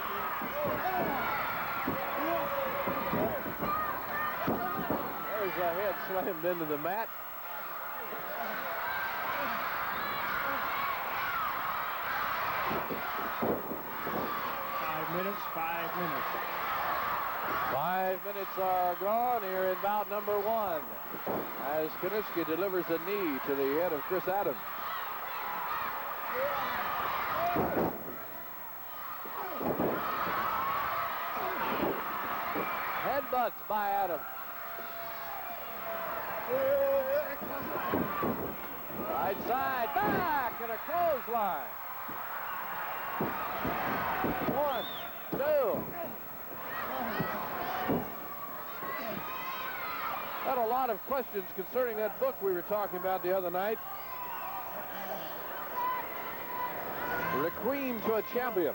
There's a head slammed into the mat. Five minutes. 5 minutes are gone here in bout number 1 as Kiniski delivers a knee to the head of Chris Adams. Headbutts by Adams. Right side, back, and a clothesline. 1, 2. Had a lot of questions concerning that book we were talking about the other night. Requiem to a Champion.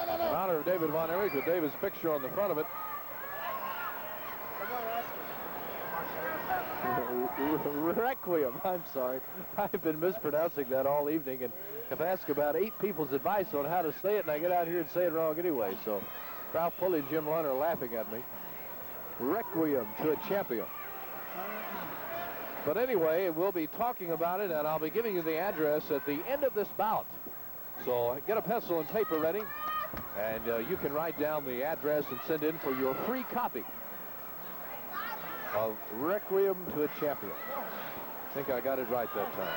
In honor of David Von Erich with David's picture on the front of it. Requiem, I'm sorry. I've been mispronouncing that all evening and have asked about 8 people's advice on how to say it, and I get out here and say it wrong anyway. So Ralph Pulley and Jim Lunn are laughing at me. Requiem to a Champion. But anyway, we'll be talking about it, and I'll be giving you the address at the end of this bout. So get a pencil and paper ready, and you can write down the address and send in for your free copy of Requiem to a Champion. I think I got it right that time.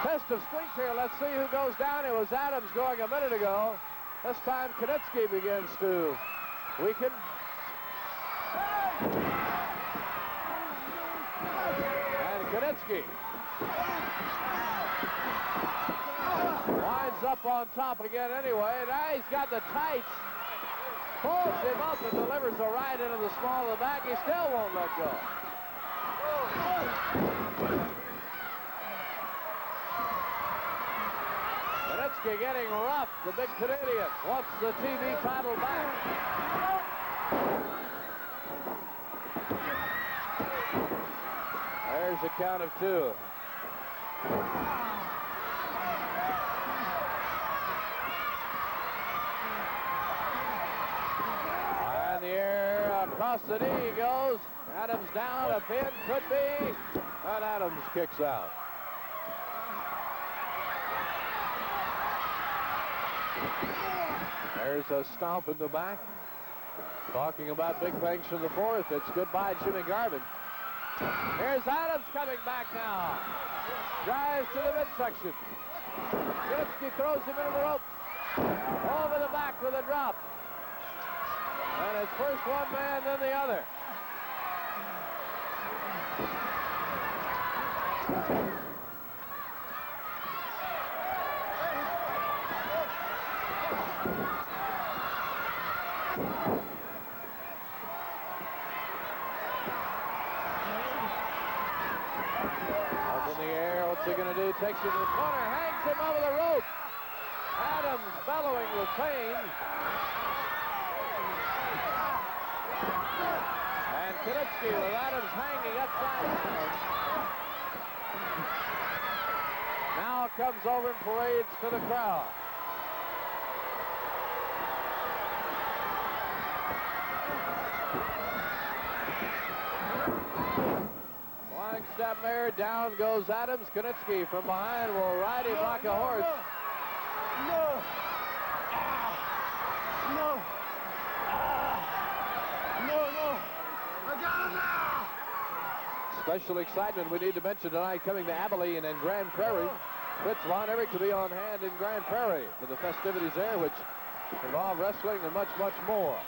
Test of strength here. Let's see who goes down. It was Adams going a minute ago. This time Kiniski begins to weaken. And Kiniski winds up on top again anyway. Now he's got the tights. Pulls him up and delivers a right into the small of the back. He still won't let go. Kiniski getting rough. The big Canadian wants the TV title back. There's a count of 2. And the air across the knee goes. Adams down, a pin could be, and Adams kicks out. There's a stomp in the back. Talking about big bangs from the 4th. It's goodbye, Jimmy Garvin. Here's Adams coming back now. Drives to the midsection. Kiniski throws him into the ropes. Over the back with a drop. And it's first one man, then the other. Up in the air, what's he going to do? Takes him to the corner, hangs him over the rope. Adams bellowing with pain. And Kiniski with Adams hanging upside down. Now comes over and parades to the crowd. Flying step there, down goes Adams. Kiniski from behind will ride him like a horse. No! No! No! I got him now! Special excitement we need to mention tonight coming to Abilene and Grand Prairie. Fritz Von Erich to be on hand in Grand Prairie for the festivities there, which involve wrestling and much, much more.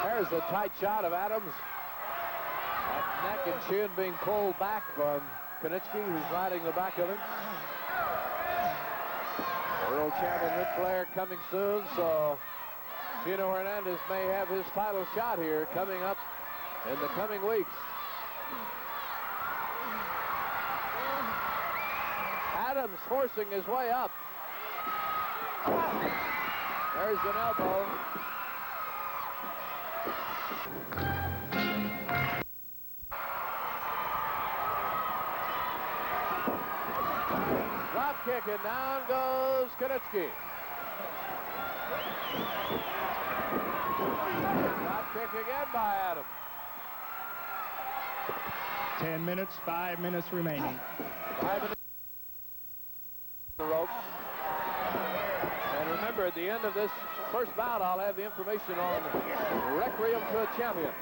There's a tight shot of Adams. That neck and chin being pulled back from Kiniski, who's riding the back of him. World champion Ric Flair coming soon, so Gino Hernandez may have his title shot here coming up in the coming weeks. Adams forcing his way up. There's an elbow. Drop kick, and down goes Kiniski. Drop kick again by Adams. 10 minutes, 5 minutes remaining. 5 minutes. The ropes. And remember, at the end of this first bout, I'll have the information on Requiem to a Champion.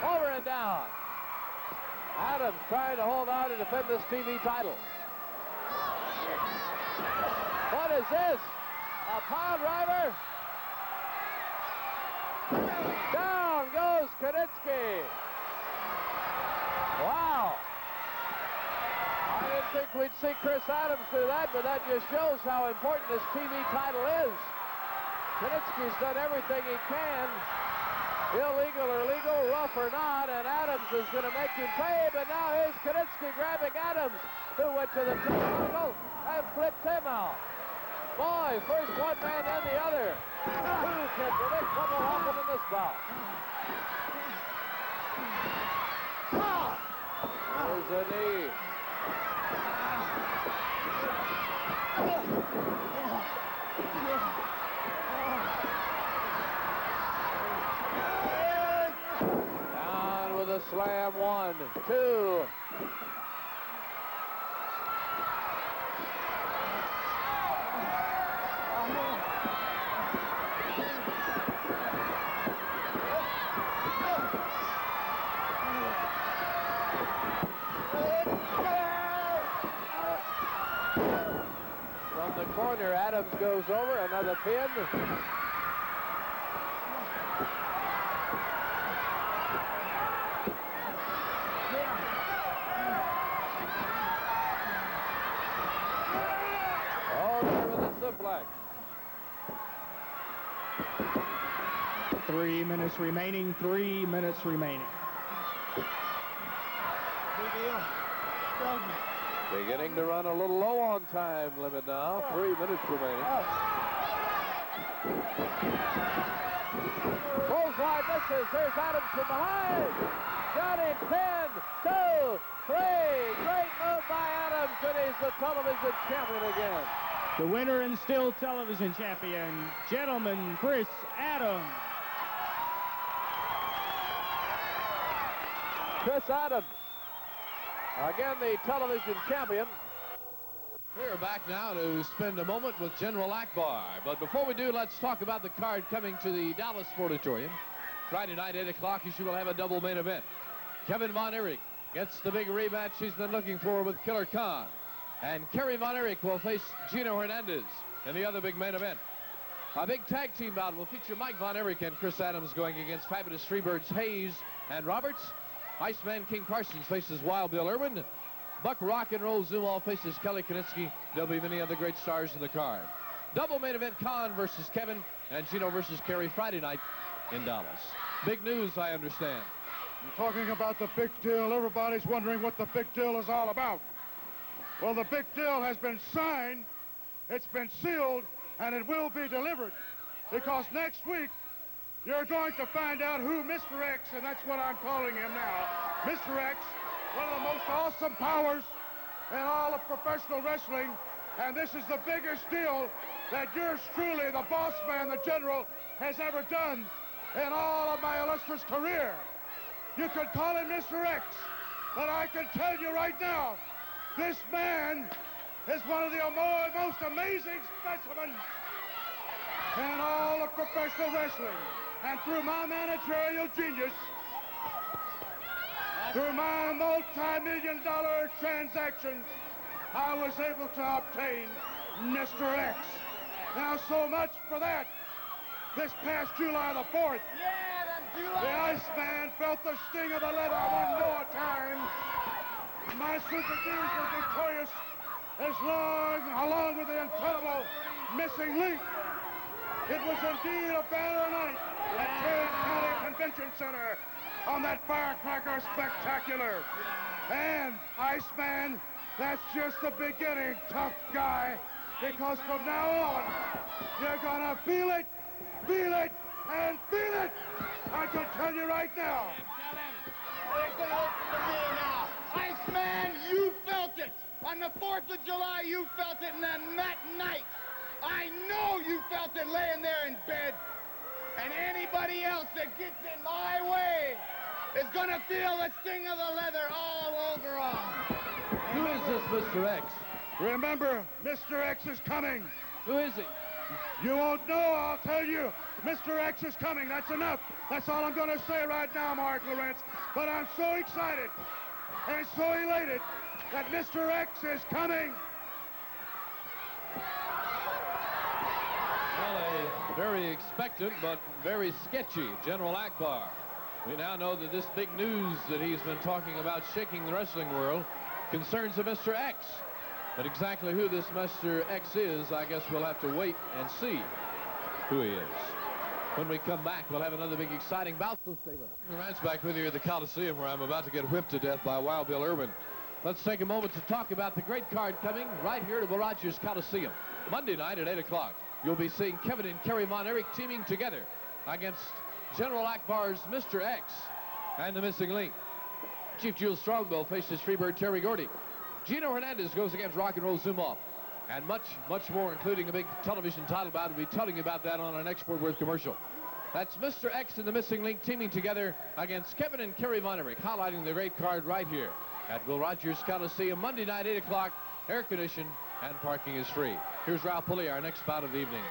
Over and down. Adams trying to hold on and defend this TV title. What is this? A pile driver? Down goes Kiniski. Wow. I didn't think we'd see Chris Adams do that, but that just shows how important this TV title is. Kiniski's done everything he can, illegal or legal, rough or not, and Adams is going to make him pay, but now here's Kiniski grabbing Adams, who went to the turnbuckle and flipped him out. Boy, first one man, then the other. Who can predict what will happen in this bout? There's a knee. Down with a slam, 1, 2. From the corner, Adams goes over, another pin. Over with a suplex. 3 minutes remaining, 3 minutes remaining. Beginning to run a little low on time limit now. 3 minutes remaining. Bullseye misses. Here's Adams from behind. Got him. 10, 2, 3. Great move by Adams, and he's the television champion again. The winner and still television champion, gentleman, Chris Adams. Chris Adams, again the television champion. We're back now to spend a moment with General Akbar. But before we do, let's talk about the card coming to the Dallas Sportatorium. Friday night, 8 o'clock, as you will have a double main event. Kevin Von Erich gets the big rematch he's been looking for with Killer Khan. And Kerry Von Erich will face Gino Hernandez in the other big main event. A big tag team bout will feature Mike Von Erich and Chris Adams going against fabulous Freebirds Hayes and Roberts. Iceman King Parsons faces Wild Bill Irwin. Buck Rock and Roll Zumhofe faces Kelly Kiniski. There'll be many other great stars in the card. Double main event, Khan versus Kevin, and Gino versus Kerry Friday night in Dallas. Big news, I understand. You're talking about the big deal. Everybody's wondering what the big deal is all about. Well, the big deal has been signed, it's been sealed, and it will be delivered. Because next week, you're going to find out who Mr. X, and that's what I'm calling him now, Mr. X, one of the most awesome powers in all of professional wrestling. And this is the biggest deal that yours truly, the boss man, the general, has ever done in all of my illustrious career. You can call him Mr. X, but I can tell you right now, this man is one of the most amazing specimens in all of professional wrestling. And through my managerial genius, through my multi-million-dollar transactions, I was able to obtain Mr. X. Now, so much for that. This past July the 4th, the Iceman felt the sting of the leather one more time. My Super Jews were victorious along with the incredible missing link. It was indeed a banner night at Kerry County Convention Center on that firecracker spectacular. And Iceman, that's just the beginning, tough guy, because from now on, you're gonna feel it, and feel it. I can tell you right now. It's gonna open for me now. Iceman, you felt it. On the 4th of July, you felt it, and then that night, I know you felt it laying there in bed. And anybody else that gets in my way is gonna feel the sting of the leather all over them. Who is this Mr. X? Remember, Mr. X is coming. Who is he? You won't know, I'll tell you. Mr. X is coming, that's enough. That's all I'm gonna say right now, Mark Lawrence. But I'm so excited and so elated that Mr. X is coming. Well, a very expectant but very sketchy General Akbar. We now know that this big news that he's been talking about shaking the wrestling world concerns a Mr. X. But exactly who this Mr. X is, I guess we'll have to wait and see who he is. When we come back, we'll have another big exciting bout. Rance back with you at the Coliseum, where I'm about to get whipped to death by Wild Bill Irwin. Let's take a moment to talk about the great card coming right here to Will Rogers Coliseum. Monday night at 8 o'clock, you'll be seeing Kevin and Kerry Von Erich teaming together against General Akbar's Mr. X and the Missing Link. Chief Jules Strongbow faces Freebird Terry Gordy. Gino Hernandez goes against Rock and Roll Zumhofe. And much, much more, including a big television title bout. We'll be telling you about that on our next Fort Worth commercial. That's Mr. X and the Missing Link teaming together against Kevin and Kerry Von Erich, highlighting the great card right here at Will Rogers Coliseum, Monday night, 8 o'clock. Air conditioned and parking is free. Here's Ralph Pulley, our next bout of the evening.